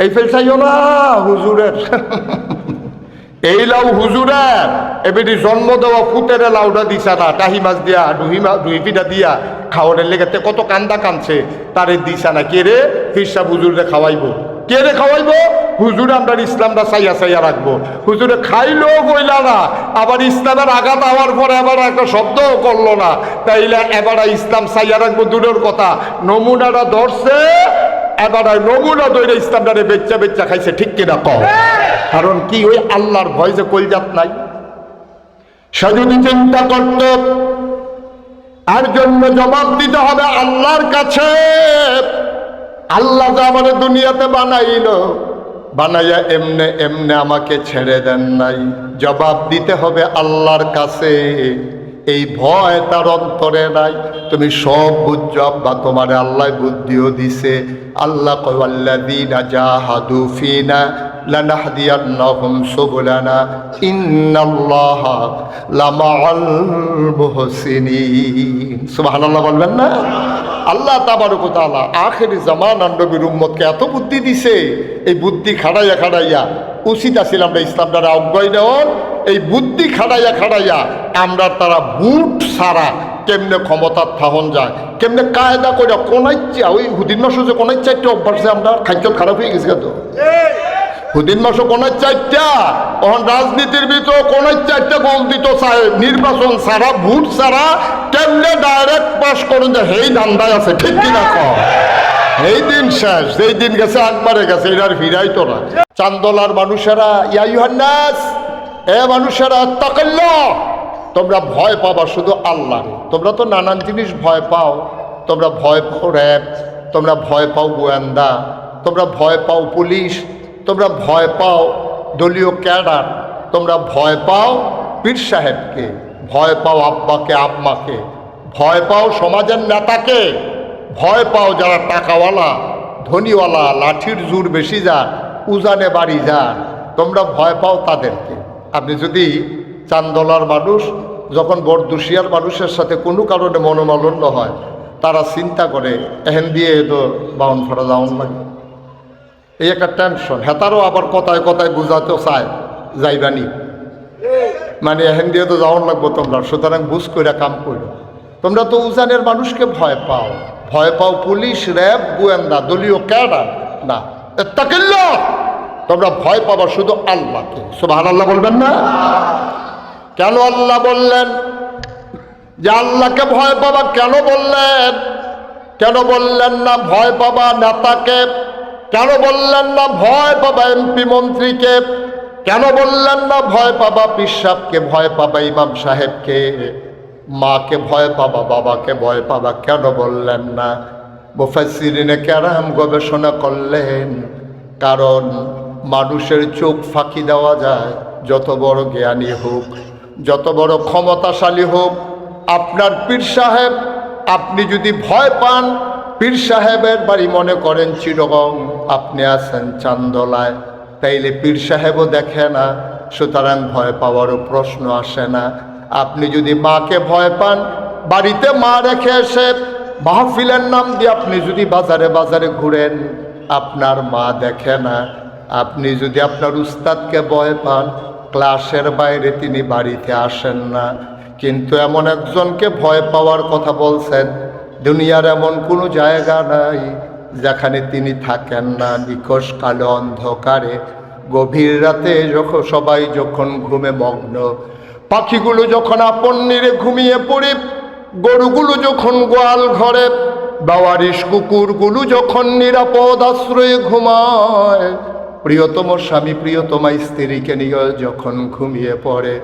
এই ফেল চাইও না হুজুরের এই লাউ হুজুরের। এবারে জন্ম দেওয়া ফুটের লাউডা দিছে না, টাহি মাছ দিয়া ডুহি পিঠা দিয়া খাওয়ানোর লেগে কত কান্দা কানছে, তারে দিছে না। কে রে? ফিরসা হুজুরে খাওয়াইবো। কে রে খাওয়াইবো? হুজুরে আমরা ইসলামটা চাইয়া চাইয়া রাখবো। হুজুরে খাইলো বইলা না, আবার ইসলামের আঘাত হওয়ার পরে এবার একটা শব্দও করলো না, তাইলে এবার ইসলাম চাইয়া রাখবো দূরের কথা, নমুনাটা ধরছে, এবার নমুনা ধরে ইসলামটারে বেচ্চা বেচ্চা খাইছে, ঠিক কিনা কও? কারণ কি? ওই আল্লাহর ভয় যে কলজাত নাই। সে যদি চিন্তা করত, আর জন্য জবাব দিতে হবে আল্লাহর কাছে। আল্লাহ যে আমার দুনিয়াতে বানাইল, বানাইয়া এমনে এমনে আমাকে ছেড়ে দেন নাই, জবাব দিতে হবে আল্লাহর কাছে। এই ভয় তার অন্তরে নাই। তুমি সব বুঝছো আব্বা, তোমার আল্লাহ বুদ্ধিও দিছে। আল্লাহ কয় আল্লাযীনা জাহাদু ফিনা লানাহদিয়ান্নাহুম সুবুলানা ইন্নাল্লাহা লামাআল মুহসিনিন। সুবহানাল্লাহ বলবেন না? আল্লাহ তাবারক ওয়া তাআলা আখিরি জামানার নবীর উম্মতকে এত বুদ্ধি দিছে, এই বুদ্ধি খাড়াইয়া খাড়াইয়া উচিত আছিল আমরা ইসলামটারে অজ্ঞায় নেওয়ার। এই বুদ্ধি খাড়াইয়া খাড়াইয়া আমরা তারা বুট সারা কেমনে ক্ষমতার থাহন যায়, কেমনে কায়দা করে কোনাইচ্ছা, ওই হুদিন মাসে যে কোনাইচ্ছা একটা অভ্যাসে আমরা খাদ্য খারাপ হয়ে গেছে। তো হুদিন মাসে কোনাইচ্ছা, তখন রাজনীতির ভিতরে কোনাইচ্ছা গোল দিত চায়, নির্বাচন ছাড়া ভোট ছাড়া কেমনে ডাইরেক্ট পাস করুন যে হেই ধান্দায় আছে, ঠিক কিনা কম? এই দিন শেষ, যেই দিন গেছে একবারে গেছে, এটার ফিরাই তো না। চান্দলার মানুষেরা, ইয়া আইয়ুহান নাস, এ মানুষেরা তাকাল্লাহ, তোমরা ভয় পাবা শুধু আল্লাহ। তোমরা তো নানান জিনিস ভয় পাও, তোমরা ভয় পাও র্যাব, তোমরা ভয় পাও গোয়েন্দা, তোমরা ভয় পাও পুলিশ, তোমরা ভয় পাও দলীয় ক্যাডার, তোমরা ভয় পাও পীর সাহেবকে, ভয় পাও আব্বাকে আম্মাকে, ভয় পাও সমাজের নেতাকে, ভয় পাও যারা টাকাওয়ালা ধনীওয়ালা, লাঠির জোর বেশি যান, উজানে বাড়ি যান, তোমরা ভয় পাও তাদেরকে। আপনি যদি চান্দলার মানুষ যখন বরদুশিয়ার মানুষের সাথে কোনো কারণে মনোমালিন্য হয়, তারা চিন্তা করে এহেন দিয়ে তো বাউন ফাড়া যাওন লাগে, এই একটা টেনশন। হেতারও আবার কথায় কথায় বুঝাতেও চায় যাইবানি মানে এখান দিয়ে তো যাওয়ার লাগবো তোমরা, সুতরাং বুঝ করে কাম করো। তোমরা তো উজানের মানুষকে ভয় পাও পুলিশ, র্যাব, গোয়েন্দা, দলীয় ক্যাডার না। ইত্তাকিল্লাহ, তোমরা ভয় পাবা শুধু আল্লাহকে। সুবহানাল্লাহ বলবেন না? কেন আল্লাহ বললেন যে আল্লাহকে ভয় পাবা? কেন বললেন? কেন বললেন না ভয় পাবা নেতাকে? কেন বললেন না ভয় পাবা এমপি মন্ত্রীকে? কেন বললেন না ভয় পাবা পীর সাহেবকে, ভয় পাবা ইমাম সাহেবকে, মাকে ভয় পাবা, বাবাকে ভয় পাবা? কেন বললেন না? মুফাসসিরিনে কেরাম গবেষণা করলেন, কারণ মানুষের চোখ ফাঁকি দেওয়া যায়, যত বড় জ্ঞানী হোক, যত বড় ক্ষমতাশালী হোক। আপনার পীর সাহেব, আপনি যদি ভয় পান, পীর সাহেবের বাড়ি মনে করেন চিরগং, আপনি আছেন চান্দলায়, তাইলে পীর সাহেবও দেখে না, সুতরাং ভয় পাওয়ারও প্রশ্ন আসে না। আপনি যদি মাকে ভয় পান, বাড়িতে মা রেখে এসে মাহফিলের নাম দিয়ে আপনি যদি বাজারে বাজারে ঘুরেন, আপনার মা দেখে না। আপনি যদি আপনার উস্তাদকে ভয় পান, ক্লাসের বাইরে তিনি বাড়িতে আসেন না। কিন্তু এমন একজনকে ভয় পাওয়ার কথা বলছেন, দুনিয়ার এমন কোনো জায়গা নাই যেখানে তিনি থাকেন না। নিকষ কালো অন্ধকারে গভীর রাতে যখন সবাই যখন ঘুমে মগ্ন, পাখিগুলো যখন আপন নিরে ঘুমিয়ে পড়ে, গরুগুলো যখন গোয়াল ঘরে, বাওয়ারিশ কুকুরগুলো যখন নিরাপদ আশ্রয়ে ঘুমায়, প্রিয়তম স্বামী প্রিয়তমা স্ত্রীকে নিয়ে যখন ঘুমিয়ে পড়ে,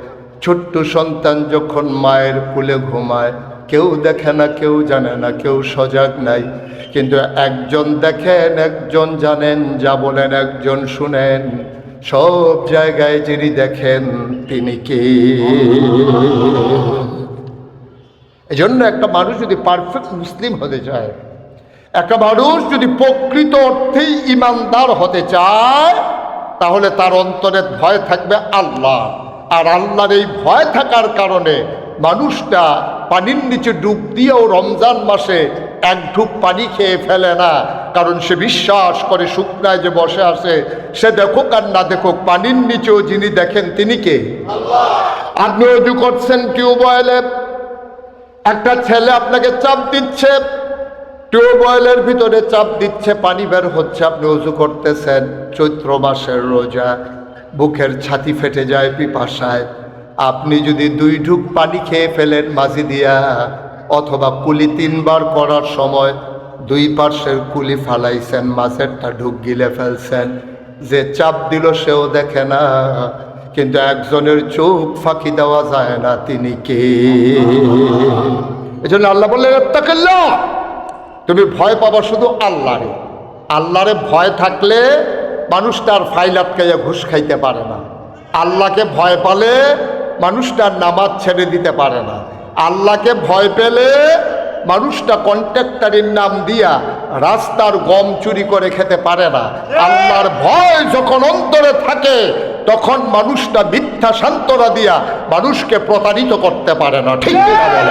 ছোট্ট সন্তান যখন মায়ের কোলে ঘুমায়, কেউ দেখে না, কেউ জানে না, কেউ সজাগ নাই। কিন্তু একজন দেখেন, একজন জানেন, যা বলেন একজন শুনেন, সব জায়গায় যিনি দেখেন তিনি কে? এজন্য একটা মানুষ যদি পারফেক্ট মুসলিম হতে চায়, একটা মানুষ যদি প্রকৃত অর্থেই ইমানদার হতে চায়, তাহলে তার অন্তরে ভয় থাকবে আল্লাহ। আর আল্লাহর এই ভয় থাকার কারণে মানুষটা পানির নিচে ডুব দিয়েও রমজান মাসে এক ঢুক পানি খেয়ে ফেলে না, কারণ সে বিশ্বাস করে শুকনায় যে বসে আছে, সে দেখুক আর না দেখুক, পানির নিচেও যিনি দেখেন তিনি কে? আল্লাহ। আপনি অজু করছেন টিউবওয়েলে, একটা ছেলে আপনাকে চাপ দিচ্ছে, টিউবওয়েলের ভিতরে চাপ দিচ্ছে, পানি বের হচ্ছে, আপনি অজু করতেছেন, চৈত্র মাসের রোজা, বুকের ছাতি ফেটে যায় পিপাসায়। আপনি যদি 2 ঢুক পানি খেয়ে ফেলেন মাঝি দিয়া, অথবা কুলি 3 বার করার সময় 2 পার্শ্বের কুলি ফালাইছেন, মাঝেরটা ঢুক গিলে ফেলছেন, যে চাপ দিল সেও দেখে না, কিন্তু একজনের চোখ ফাঁকি দেওয়া যায় না, তিনি কে? এজন্য আল্লাহ বললেন ইত্তাকিল্লাহ, তুমি ভয় পাবা শুধু আল্লাহরে। আল্লাহরে ভয় থাকলে মানুষ তার ফাইল আটকাইয়া ঘুষ খাইতে পারে না। আল্লাহকে ভয় পালে মানুষটার নামাজ ছেড়ে দিতে পারে না। আল্লাহকে ভয় পেলে মানুষটা কন্ট্রাক্টরের নাম দিয়া রাস্তার গম চুরি করে খেতে পারে না। আল্লাহর ভয় যখন অন্তরে থাকে, তখন মানুষটা মিথ্যা সান্ত্বনা দিয়া মানুষকে প্রতারিত করতে পারে না। ঠিক কিনা বলেন?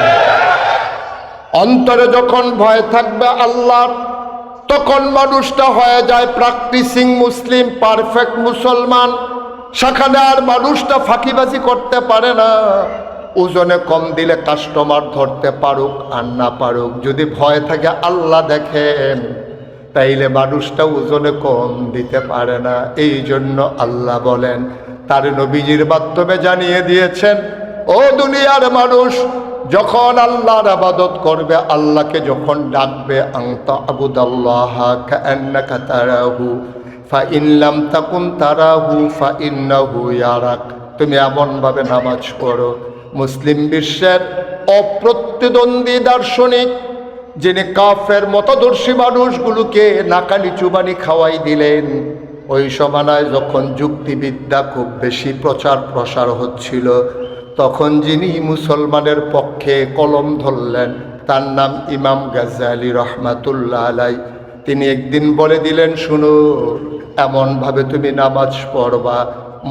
অন্তরে যখন ভয় থাকবে আল্লাহর, তখন মানুষটা হয়ে যায় প্র্যাকটিসিং মুসলিম, পারফেক্ট মুসলমান। সেখানে আর মানুষটা ফাঁকিবাজি করতে পারে না। ওজনে কম দিলে কাস্টমার ধরতে পারুক আর না পারুক, যদি ভয় থাকে আল্লাহ দেখেন, তাইলে মানুষটা ওজনে কম দিতে পারে না। এই জন্য আল্লাহ বলেন, তার নবীজির মাধ্যমে জানিয়ে দিয়েছেন, ও দুনিয়ার মানুষ, যখন আল্লাহর ইবাদত করবে, আল্লাহকে যখন ডাকবে, আনতা আবুদাল্লাহ কাআন্নাকা তারাহু ফাইন লাম তাকুন তারাহু ফাইন্নাহু ইয়ারাক। তুমি এমনভাবে নামাজ পড়ো। মুসলিম বিশ্বের অপ্রতিদ্বন্দ্বী দার্শনিক, যিনি কাফের মতদর্শী মানুষগুলোকে নাকানি চুবানি খাওয়াই দিলেন, ওই সমানায় যখন যুক্তিবিদ্যা খুব বেশি প্রচার প্রসার হচ্ছিল, তখন যিনি মুসলমানের পক্ষে কলম ধরলেন, তার নাম ইমাম গাজ্জালি রহমাতুল্লাহ আলাই। তিনি একদিন বলে দিলেন, শুনো, এমনভাবে তুমি নামাজ পড়বা,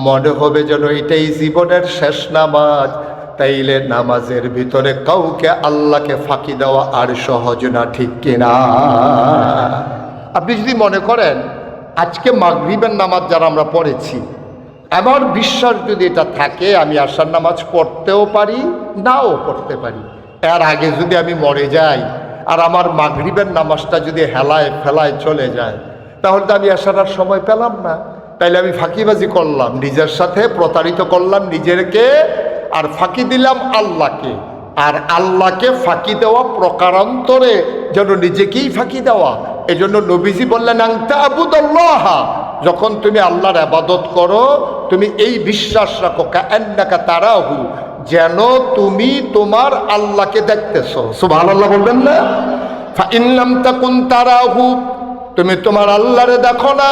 মনে হবে যেন এটাই জীবনের শেষ নামাজ। তাইলে নামাজের ভিতরে কাউকে আল্লাহকে ফাঁকি দেওয়া আর সহজ না। ঠিক কিনা? আপনি যদি মনে করেন আজকে মাগরিবের নামাজ যারা আমরা পড়েছি, আমার বিশ্বাস যদি এটা থাকে, আমি আশার নামাজ পড়তেও পারি, নাও পড়তে পারি। এর আগে যদি আমি মরে যাই আর আমার মাগরিবের নামাজটা যদি হেলায় ফেলায় চলে যায়, তাহলে তো আমি আশার আর সময় পেলাম না। তাইলে আমি ফাঁকিবাজি করলাম, নিজের সাথে প্রতারিত করলাম নিজেকে, আর ফাঁকি দিলাম আল্লাহকে। আর আল্লাহকে ফাঁকি দেওয়া প্রকারান্তরে যেন নিজেকেই ফাঁকি দেওয়া। এজন্য নবীজি বললেন, আনতা আবুদাল্লাহ, যখন তুমি আল্লাহর ইবাদত করো তুমি এই বিশ্বাস রাখো, কাআন্নাকা তারাহু, যেন তুমি তোমার আল্লাহকে দেখতেছো। সুবহানাল্লাহ বলবেন না? ফাইন লাম তাকুন তারাহু, তুমি তোমার আল্লাহরে দেখো না,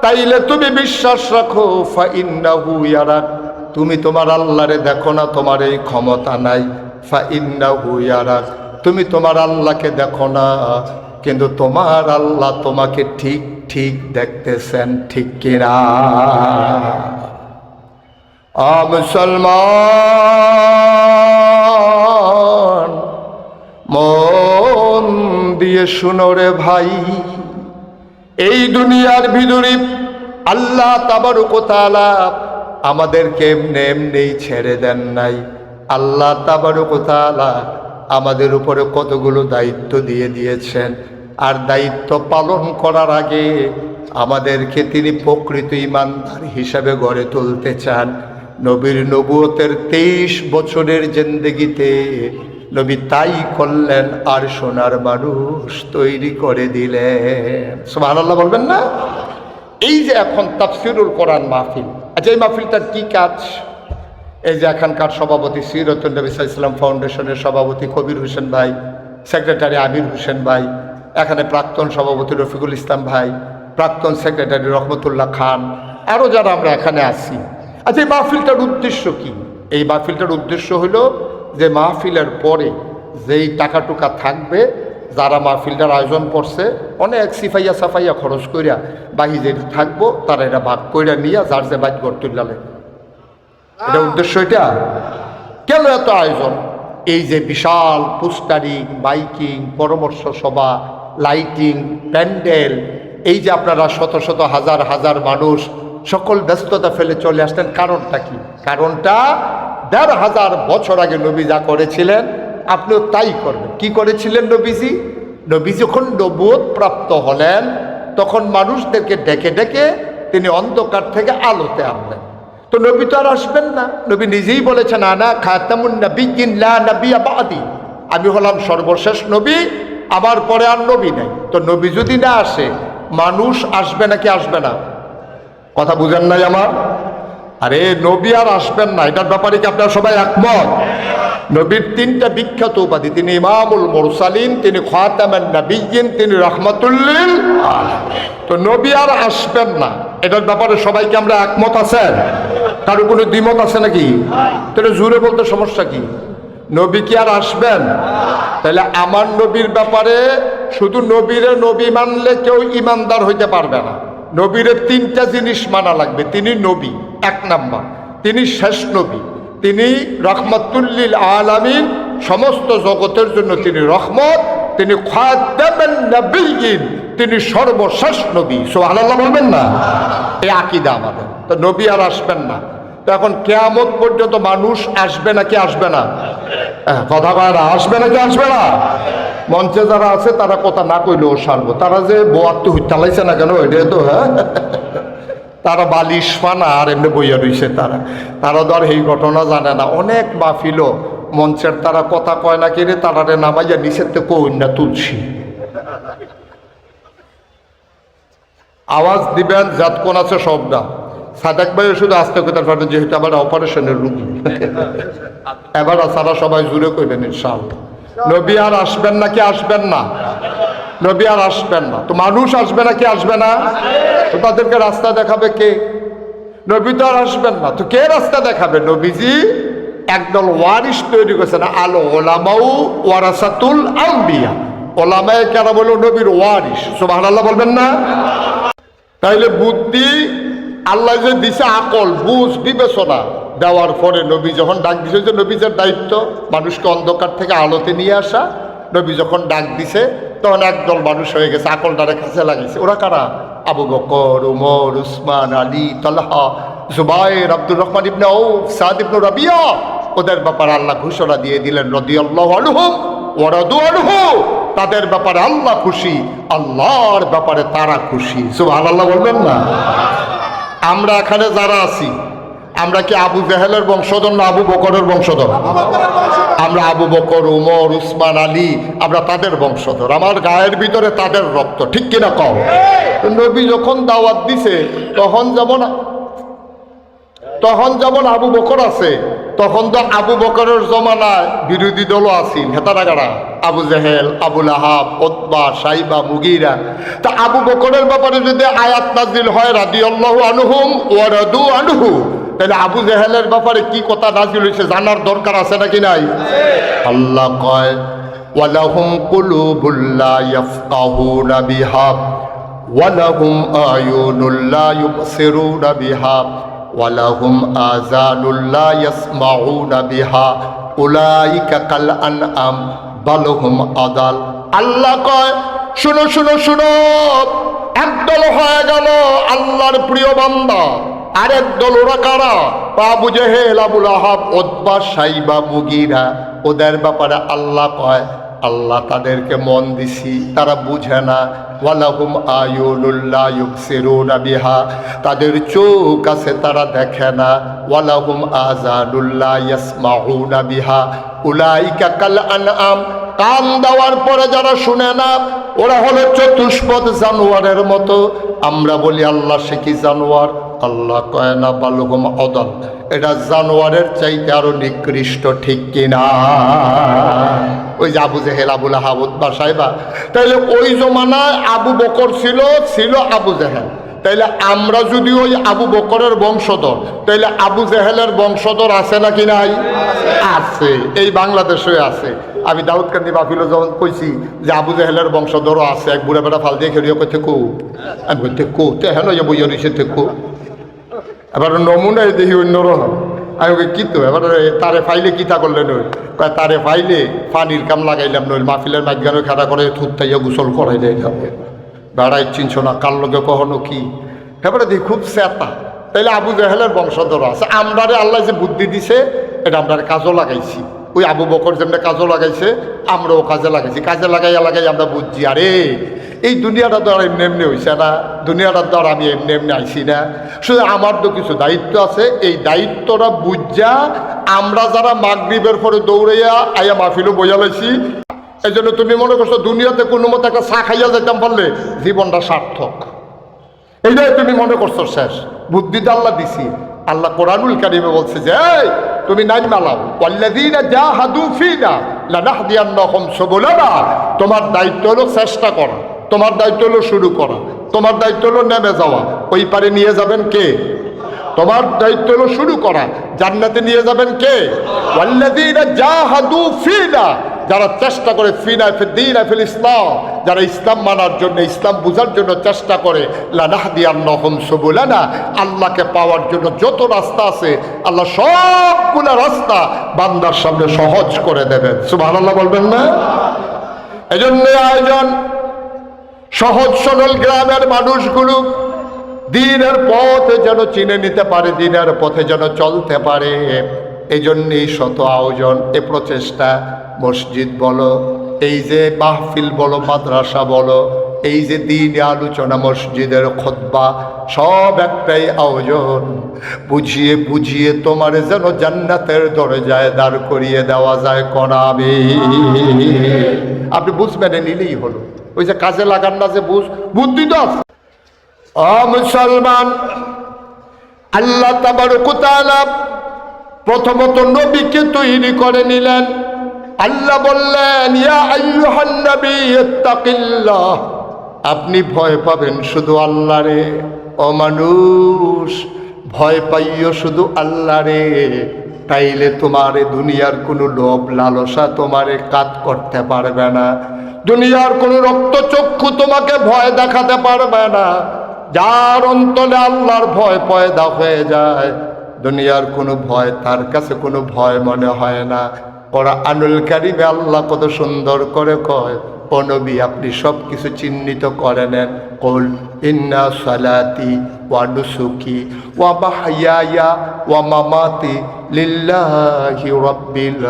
তাইলে তুমি বিশ্বাস রাখো ফাইন্নাহু ইয়ারাক, তুমি তোমার আল্লাহরে দেখো না, তোমার এই ক্ষমতা নাই। ফাইন্নাহু ইয়ারাক, তুমি তোমার আল্লাহকে দেখো না, কিন্তু তোমার আল্লাহ তোমাকে ঠিক ঠিক দেখতেছেন, ঠিক কিনা? মুসলমান মন দিয়ে শুনো রে ভাই, এই দুনিয়ার ভিতরে আল্লাহ তাবারক ওয়া তাআলা আমাদেরকে এমনি এমনি ছেড়ে দেন নাই। আল্লাহ তাবারক ওয়া তাআলা আমাদের উপরে কতগুলো দায়িত্ব দিয়ে দিয়েছেন, আর দায়িত্ব পালন করার আগে আমাদেরকে তিনি প্রকৃত ঈমানদার হিসাবে গড়ে তুলতে চান। নবীর নবুয়তের 23 বছরের জিন্দেগিতে নবী তাই করলেন, আর সোনার মানুষ তৈরি করে দিলেন। সুবহানাল্লাহ বলবেন না? এই যে এখন তাফসীরুল কোরআন মাহফিল, আচ্ছা এই মাহফিলটার কি কাজ? এই যে এখানকার সভাপতি সিরাতুন নবী সাল্লাল্লাহু আলাইহি ওয়াসাল্লাম ফাউন্ডেশনের সভাপতি কবির হোসেন ভাই, সেক্রেটারি আমির হোসেন ভাই, এখানে প্রাক্তন সভাপতি রফিকুল ইসলাম ভাই, প্রাক্তন সেক্রেটারি রহমতুল্লাহ খান, আরও যারা আমরা এখানে আছি। আচ্ছা এই মাহফিলটার উদ্দেশ্য কি? এই মাহফিলটার উদ্দেশ্য হলো যে মাহফিলের পরে যেই টাকা টুকা থাকবে, যারা মাহফিলটার আয়োজন করছে অনেক সিফাইয়া সাফাইয়া খরচ করিয়া বাহি যেটা থাকবো তারা এটা ভাগ কইরা নিয়ে যার যে বাইক গড়তুল্লালে, এটা উদ্দেশ্য। এটা কেন এত আয়োজন? এই যে বিশাল পোস্টারিং, বাইকিং, পরামর্শ সভা, লাইটিং, প্যান্ডেল, এই যে আপনারা শত শত হাজার হাজার মানুষ সকল ব্যস্ততা ফেলে চলে আসতেন, কারণটা কি? কারণটা ১৫০০ বছর আগে নবী যা করেছিলেন আপনিও তাই করবেন। কি করেছিলেন নবীজি? নবী যখন নবুয়ত প্রাপ্ত হলেন তখন মানুষদেরকে ডেকে ডেকে তিনি অন্ধকার থেকে আলোতে আনলেন। তো নবী তো আর আসবেন না, নবী নিজেই বলেছেন, আনা খাতামুন নাবিয়্যিন লা নাবিয়্যা বা'দি, আমি হলাম সর্বশেষ নবী, আমার পরে আর নবী নাই। তো নবী যদি না আসে মানুষ আসবে নাকি আসবে না? কথা বুঝেন নাই আমার? আরে নবী আর আসবেন না, এটার ব্যাপারে কি আপনারা সবাই একমত? নবীর 3টা বিখ্যাত উপাধি, তিনি ইমামুল মুরসালিন, তিনি খাতামুন নাবিয়্যিন, তিনি রাহমাতুল লিল আলামিন। তো নবী আর আসবেন না, এটার ব্যাপারে সবাইকে আমরা একমত আছেন? কারো কোনো দ্বিমত আছে নাকি? তাহলে জোরে বলতে সমস্যা কি? নবী কি আর আসবেন? তাহলে আমার নবীর ব্যাপারে শুধু নবীরে নবী মানলে কেউ ইমানদার হইতে পারবে না। নবীরে 3টা জিনিস মানা লাগবে। তিনি নবী, 1 নাম্বার, তিনি শেষ নবী, তিনি রাহমাতুল লিল আলামিন, সমস্ত জগতের জন্য তিনি রহমত, তিনি খাতামুন নাবিয়্যিন, তিনি সর্বশেষ নবী। সুবহানাল্লাহ বলবেন না? এই আকীদা আমাদের। তো নবী আর আসবেন না। তো এখন কিয়ামত পর্যন্ত মানুষ আসবে নাকি আসবে না? কথা কয় না, আসবে নাকি আসবে না? মঞ্চে যারা আছে তারা কথা না কইলেও সারবো। তারা যে বোয়াত্তু চালাইছে না কেন, এটা তো তারা বালিশ পানা আর এমনি বইয়া রইছে। তারা ধর এই ঘটনা জানে না। অনেক মাহফিল মঞ্চের তারা কথা কয় না কিনে তারারে নামাইয়া নিচের থেকে কইনা তুলছি। আওয়াজ দিবেন যাত কোন আছে সব না। সাদাক ভাই শুধু আস্তে কথা পারবেন, যেহেতু আমার অপারেশনের রুগী। এবার সারা সবাই জুড়ে কইবেন ইনশাআল্লাহ। নবী আর আসবেন নাকি আসবেন না? নবী আর আসবেন না। তো মানুষ আসবে নাকি আসবে না? তো তাদেরকে রাস্তা দেখাবে কে? নবী তো আর আসবেন না, তো কে রাস্তা দেখাবে? নবীজি একদল ওয়ারিস তৈরি করেছেন, আল উলামাউ ওয়ারাসাতুল আম্বিয়া। ওলামায়ে কেরাম হলো নবীর ওয়ারিস। সুবহানাল্লাহ বলবেন না? তাইলে বুদ্ধি আল্লাহ যে দিছে, আকল, বুঝ, বিবেচনা দেওয়ার পরে নবী যখন ডাক দিছে, যে নবীজের দায়িত্ব মানুষকে অন্ধকার থেকে আলোতে নিয়ে আসা, নবী যখন ডাক দিছে তখন একদল মানুষ হয়ে গেছে, আকলটারে কাছে লাগিয়েছে। ওরা কারা? আবু বকর, উমর, উসমান, আলী, তালহা, জুবাইর, আব্দুর রহমান ইবনে আউফ, সাদ ইবনে রাবিয়া, ওদের ব্যাপারে আল্লাহ ঘোষণা দিয়ে দিলেন রাদিয়াল্লাহু আনহুম ওয়া রাদু আনহু। তাদের ব্যাপারে আল্লাহ খুশি, আল্লাহর ব্যাপারে তারা খুশি। সুবহানাল্লাহ বলবেন না? আমরা এখানে যারা আছি, আমরা কি আবু জেহেলের বংশধর না আবু বকরের বংশধর? আমরা আবু বকর, উমর, উসমান, আলী, আমরা তাদের বংশধর। আমার গায়ের ভিতরে তাদের রক্ত, ঠিক কিনা কও? নবী যখন দাওয়াত দিছে তখন যেমন আবু বকর আছে, তখন তো আবু বকরের জমানায় বিরোধী দলও আছিল, হেতারাগাড়া, আবু জেহেল, আবুল আহাব, উতবা, সাইবা, মুগীরা। তা আবু বকরের ব্যাপারে যদি আয়াত নাজিল হয় রাদিয়াল্লাহু আনহুম ওয়া রাদু আনহু, তাহলে আবু জেহেলের ব্যাপারে কি কথা নাজিল হয়েছে জানার দরকার আছে নাকি নাই? আল্লাহ কয় ওয়ালাহুম কুলুবুল লা ইয়াফকাহুনা বিহা ওয়ালাহুম আয়ুনুল লা ইউবসিরুনা বিহা ওয়ালাহুম আযানুল লা ইয়াসমাউনা বিহা উলাইকা কাল আনআম বাল হুম আদাল। আল্লাহ কয় শুনো শুনো শুনো, একদল হয়ে গেল আল্লাহর প্রিয় বান্দা, আরেক দল ওরা কারা? আবু জেহেল, আবুল আহাব, উতবা, সাইবা, মুগীরা। ওদের ব্যাপারে আল্লাহ কয় আল্লাহ তাদেরকে মন দিছি, তারা বুঝে না। ওয়ালাহুম আয়ুনুল লা ইউবসিরুনা বিহা, তাদের চোখ আছে তারা দেখে না। ওয়ালাহুম আযানুল লা ইয়াসমাউনা বিহা উলাইকা কাল আনআম, কান দেওয়ার পরে যারা শুনে না ওরা হলো চতুষ্পদ জানোয়ারের মতো। আমরা বলি আল্লাহ সে কি জানোয়ার? আল্লাহ কয় না, বালুহুম আদাল, এটা জানোয়ারের চাইতে আরো নিকৃষ্ট, ঠিক কিনা? ওই যে আবু জেহেল, আবুল আহাব, উতবা, সাইবা, তাইলে ওই জমানায় আবু বকর ছিল আবু জেহেল। তাইলে আমরা যদি ওই আবু বকরের বংশধর, তাইলে আবু জেহেলের বংশধর আছে নাকি নাই? আছে, এই বাংলাদেশে আছে। আমি দাউদকান্দি বাফিলো যখন কইছি যে আবু জেহেলের বংশধরও আছে, এক বুড়া বেটা ফাল দিয়ে খেলিও কইতে কো, আমি কইতে কো তে হেন বইয়া রয়েছে কো। এবার নমুনায় দেখি অন্যরকম। আমি ওকে কি তো এবার তারে ফাইলে কিতা করলেন? ওই তারে ফাইলে পানির কাম লাগাইলাম, নইল মাহফিলের মাঝখানে খেলা করে থুতাইয়া গোসল করাই দেয় যাবে। বেড়াই চিনছ না কার লগে কখনো কি, এবারে দেখি খুব চেতা। তাইলে আবু জেহেলের বংশধর আছে। আমরারে আল্লাহ যে বুদ্ধি দিছে এটা আমরা কাজও লাগাইছি। ওই আবু বকর যেমনি কাজও লাগাইছে, আমরাও কাজে লাগাইছি। কাজে লাগাই আমরা বুঝছি আরে এই দুনিয়াটা তো আর এমনি এমনি হয়েছে না, দুনিয়াটার তো আর আমি এমনি এমনি আইসি না। শুধু আমার তো কিছু দায়িত্ব আছে, এই দায়িত্বটা বুঝা আমরা যারা মাগরিবের পরে দৌড়াইয়া আইয়া মাহফিলও বইয়া লাইছি। এই জন্য তুমি মনে করছো দুনিয়াতে কোনো মতো একটা চা খাইয়া যেতাম পারলে জীবনটা সার্থক, এইটাই তুমি মনে করছো শেষ। বুদ্ধিটা আল্লাহ দিছি। আল্লাহ কোরআনুল কারীমে বলছে যে এই তুমি নাই মালাও ওয়াল্লাযীনা জাহাদু ফীনা লানাহদিয়ান্নাহুম সুবুলানা। তোমার দায়িত্ব হলো চেষ্টা করা, তোমার দায়িত্ব হলো শুরু করা, তোমার দায়িত্ব হলো নেমে যাওয়া। ওই পারে নিয়ে যাবেন কে? তোমার দায়িত্ব হলো শুরু করা। জান্নাতে নিয়ে যাবেন কে? ওয়াল্লাযীনা জাহাদু ফীনা, যারা চেষ্টা করে, ফিনা ফিদ্দিন ফিল ইসলাম, যারা ইসলাম মানার জন্য, ইসলাম বুঝার জন্য চেষ্টা করে, লানাহদিয়ান্নাহুম সুবুলানা, আল্লাহকে পাওয়ার জন্য যত রাস্তা আছে আল্লাহ সবগুলা রাস্তা বান্দার সামনে সহজ করে দেবেন। সুবহানাল্লাহ বলবেন না? এজন্য আয়োজন সহজ সরল গ্রামের মানুষগুলো দিনের পথে যেন চিনে নিতে পারে, দিনের পথে যেন চলতে পারে। এই জন্যই শত আয়োজন, এ প্রচেষ্টা। মসজিদ বলো, এই যে মাহফিল বলো, মাদ্রাসা বলো, এই যে দিনে আলোচনা, মসজিদের খুতবা, সব একটাই আয়োজন। বুঝিয়ে বুঝিয়ে তোমারে যেন জান্নাতের দরজায় দাঁড় করিয়ে দেওয়া যায়। কনাবে আপনি বুঝবেন, নিলেই হলো। ওই যে কাজে লাগান না, যে বুদ্ধি তো আছে। মুসলমান, আল্লাহ তাবারক ওয়া তাআলা প্রথমত নবীকে তৈরি করে নিলেন। আল্লাহ বললেন ইয়া আইয়ুহান নবী ইত্তাকিল্লাহ, আপনি ভয় পাবেন শুধু আল্লাহরে। ও মানুষ, ভয় পাইও শুধু আল্লাহরে, তাইলে তোমারে দুনিয়ার কোনো লোভ লালসা তোমারে কাত করতে পারবে না। দুনিয়ার কোনো রক্তচক্ষু তোমাকে ভয় দেখাতে পারবে না। যার অন্তরে আল্লাহর ভয় পয়দা হয়ে যায়, দুনিয়ার কোনো ভয় তার কাছে কোনো ভয় মনে হয় না। কোরআনুল কারীমে আল্লাহ কত সুন্দর করে কয় ও নবী আপনি সব কিছু চিহ্নিত করে নেন। কুল ইন্না সালাতি ওয়া নুসুকি ওয়া মাহইয়ায়া ওয়া মামাতি লিল্লাহি রাব্বিল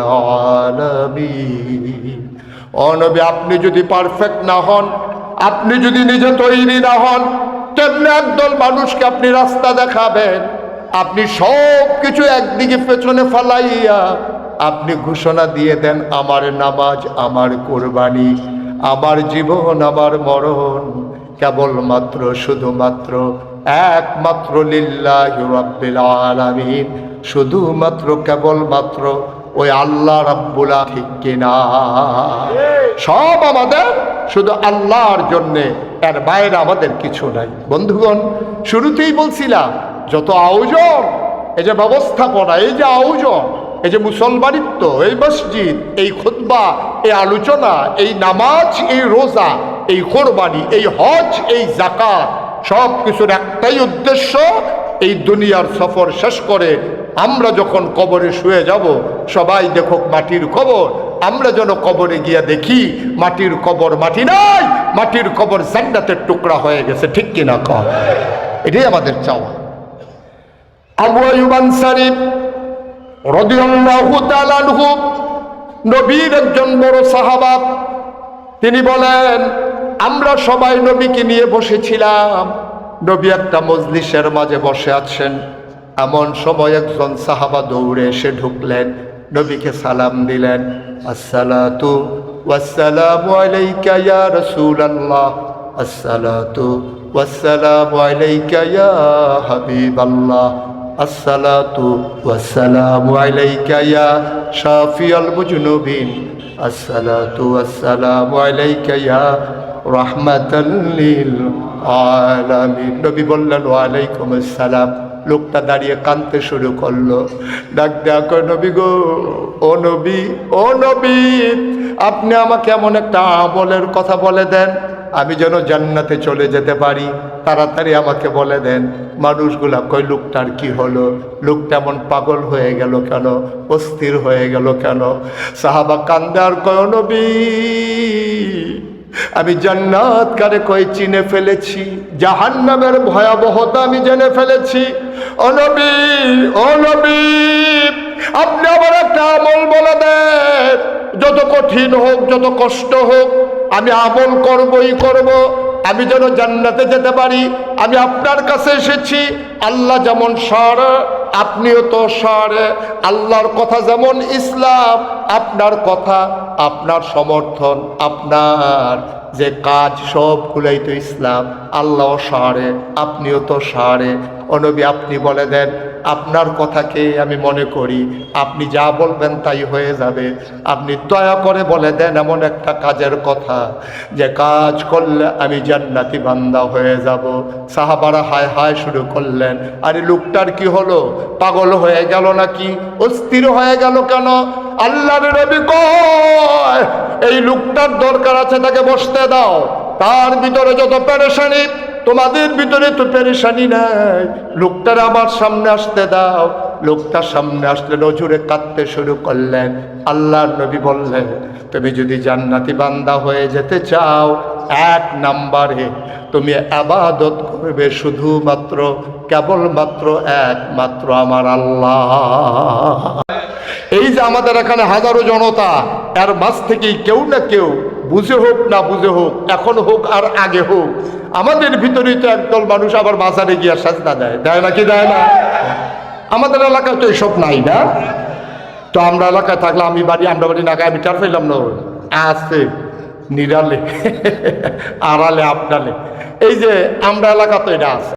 আলামিন। ও নবী আপনি যদি পারফেক্ট না হন, আপনি যদি নিজে তৈরি না হন, তেমনি একদল মানুষকে আপনি রাস্তা দেখাবেন। আপনি সব কিছু একদিকে পেছনে ফালাইয়া আপনি ঘোষণা দিয়ে দেন আমার নামাজ, আমার কোরবানি, আমার জীবন, আমার মরণ কেবলমাত্র শুধুমাত্র একমাত্র লিল্লাহি রাব্বিল আলামিন, শুধুমাত্র কেবলমাত্র ওই আল্লাহ রাব্বুল আলামিন, ঠিক কিনা? সব আমাদের শুধু আল্লাহর জন্যে, এর বাইরে আমাদের কিছু নাই। বন্ধুগণ, শুরুতেই বলছিলাম যত আয়োজন, এই যে ব্যবস্থাপনা, এই যে আয়োজন, এই যে মুসলমানিত্ব, এই মসজিদ, এই খুতবা, এই আলোচনা, এই নামাজ, এই রোজা, এই কোরবানি, এই হজ, এই যাকাত, সব কিছুর একটাই উদ্দেশ্য, এই দুনিয়ার সফর শেষ করে আমরা যখন কবরে শুয়ে যাব, সবাই দেখুক মাটির কবর, আমরা যেন কবরে গিয়া দেখি মাটির কবর মাটি নাই, মাটির কবর জান্নাতের টুকরা হয়ে গেছে, ঠিক কিনা কর? এটাই আমাদের চাওয়া। আবু আইয়ুব আনসারী রাদিয়াল্লাহু তাআলা আনহু নবীর একজন বড় সাহাবা, তিনি বলেন আমরা সবাই নবীকে নিয়ে বসেছিলাম। নবী একটা মজলিসের মাঝে বসে আছেন, এমন সময় একজন সাহাবা দৌড়ে এসে ঢুকলেন, নবীকে সালাম দিলেন, আসসালাতু ওয়াসসালামু আলাইকা ইয়া রাসূলুল্লাহ, আসসালাতু ওয়াসসালামু আলাইকা ইয়া হাবিবাল্লাহ, আসসালাতু ওয়াসসালামু আলাইকা ইয়া শাফিয়াল মুজনুবিন, আসসালাতু ওয়াসসালামু আলাইকা ইয়া রাহমাতাল লিল আলামিন। নবী বললেন ওয়া আলাইকুম আসসালাম। লোকটা দাঁড়িয়ে কাঁদতে শুরু করলো, ডাক দেয়া কয় নবী গো, ও নবী, ও নবী, আপনি আমাকে এমন একটা আমলের কথা বলে দেন আমি যেন জান্নাতে চলে যেতে পারি, তাড়াতাড়ি আমাকে বলে দেন। মানুষগুলা কয় লোকটার কি হলো, লোকটা এমন পাগল হয়ে গেল কেন, অস্থির হয়ে গেল কেন? সাহাবা কান্দে আর কয় নবী, আমি জান্নাত কারে কয় চিনে ফেলেছি, জাহান্নামের ভয়াবহতা আমি জেনে ফেলেছি। ও নবী, ও নবী, আপনি আমার একটা আমল বলে দেন, যত কঠিন হোক, যত কষ্ট হোক, আমি আমল করবই করব, আমি যেন জান্নাতে যেতে পারি। আমি আপনার কাছে এসেছি, আল্লাহ যেমন সারে আপনিও তো সারে, আল্লাহর কথা যেমন ইসলাম, আপনার কথা, আপনার সমর্থন, আপনার যে কাজ, সবগুলোই তো ইসলাম। আল্লাহ সারে, আপনিও তো সারে। ও নবী আপনি বলে দেন আপনার কথাকে আমি মনে করি, আপনি যা বলবেন তাই হয়ে যাবে। আপনি দয়া করে বলে দেন এমন একটা কাজের কথা যে কাজ করলে আমি জান্নাতি বান্দা হয়ে যাব। সাহাবারা হায় হায় শুরু করলেন, আরে লোকটার কি হলো, পাগল হয়ে গেল নাকি, অস্থির হয়ে গেল কেন? আল্লাহর নবী কয় এই লোকটার দরকার আছে, তাকে বসতে দাও, তার ভিতরে যত পেরেশানি, তোমাদের ভিতরে তো পেরেশানি নাই, লোকটার আমার সামনে আসতে দাও। লোকটার সামনে আসলে নজরে কাঁদতে শুরু করলেন। আল্লাহর নবী বললেন তুমি যদি জান্নাতি বান্দা হয়ে যেতে চাও, এক নাম্বারে তুমি ইবাদত করবে শুধুমাত্র, কেবলমাত্র, একমাত্র আমার আল্লাহ। এই যে আমাদের এখানে হাজারো জনতা, এর মাঝ থেকেই কেউ না কেউ, বুঝে হোক না বুঝে হোক, এখন হোক আর আগে হোক, আমাদের ভিতরেই তো একদল মানুষ আবার বাজারে গিয়ে সাজদা দেয়, দেয় নাকি দেয় না? আমাদের এলাকায় তো এসব নাই না। তো আমরা এলাকায় থাকলে আমরা বাড়ি নাগায় আমি টার পেলাম না, আছে নিরালে আড়ালে আপনালে, এই যে আমরা এলাকা তো এটা আছে।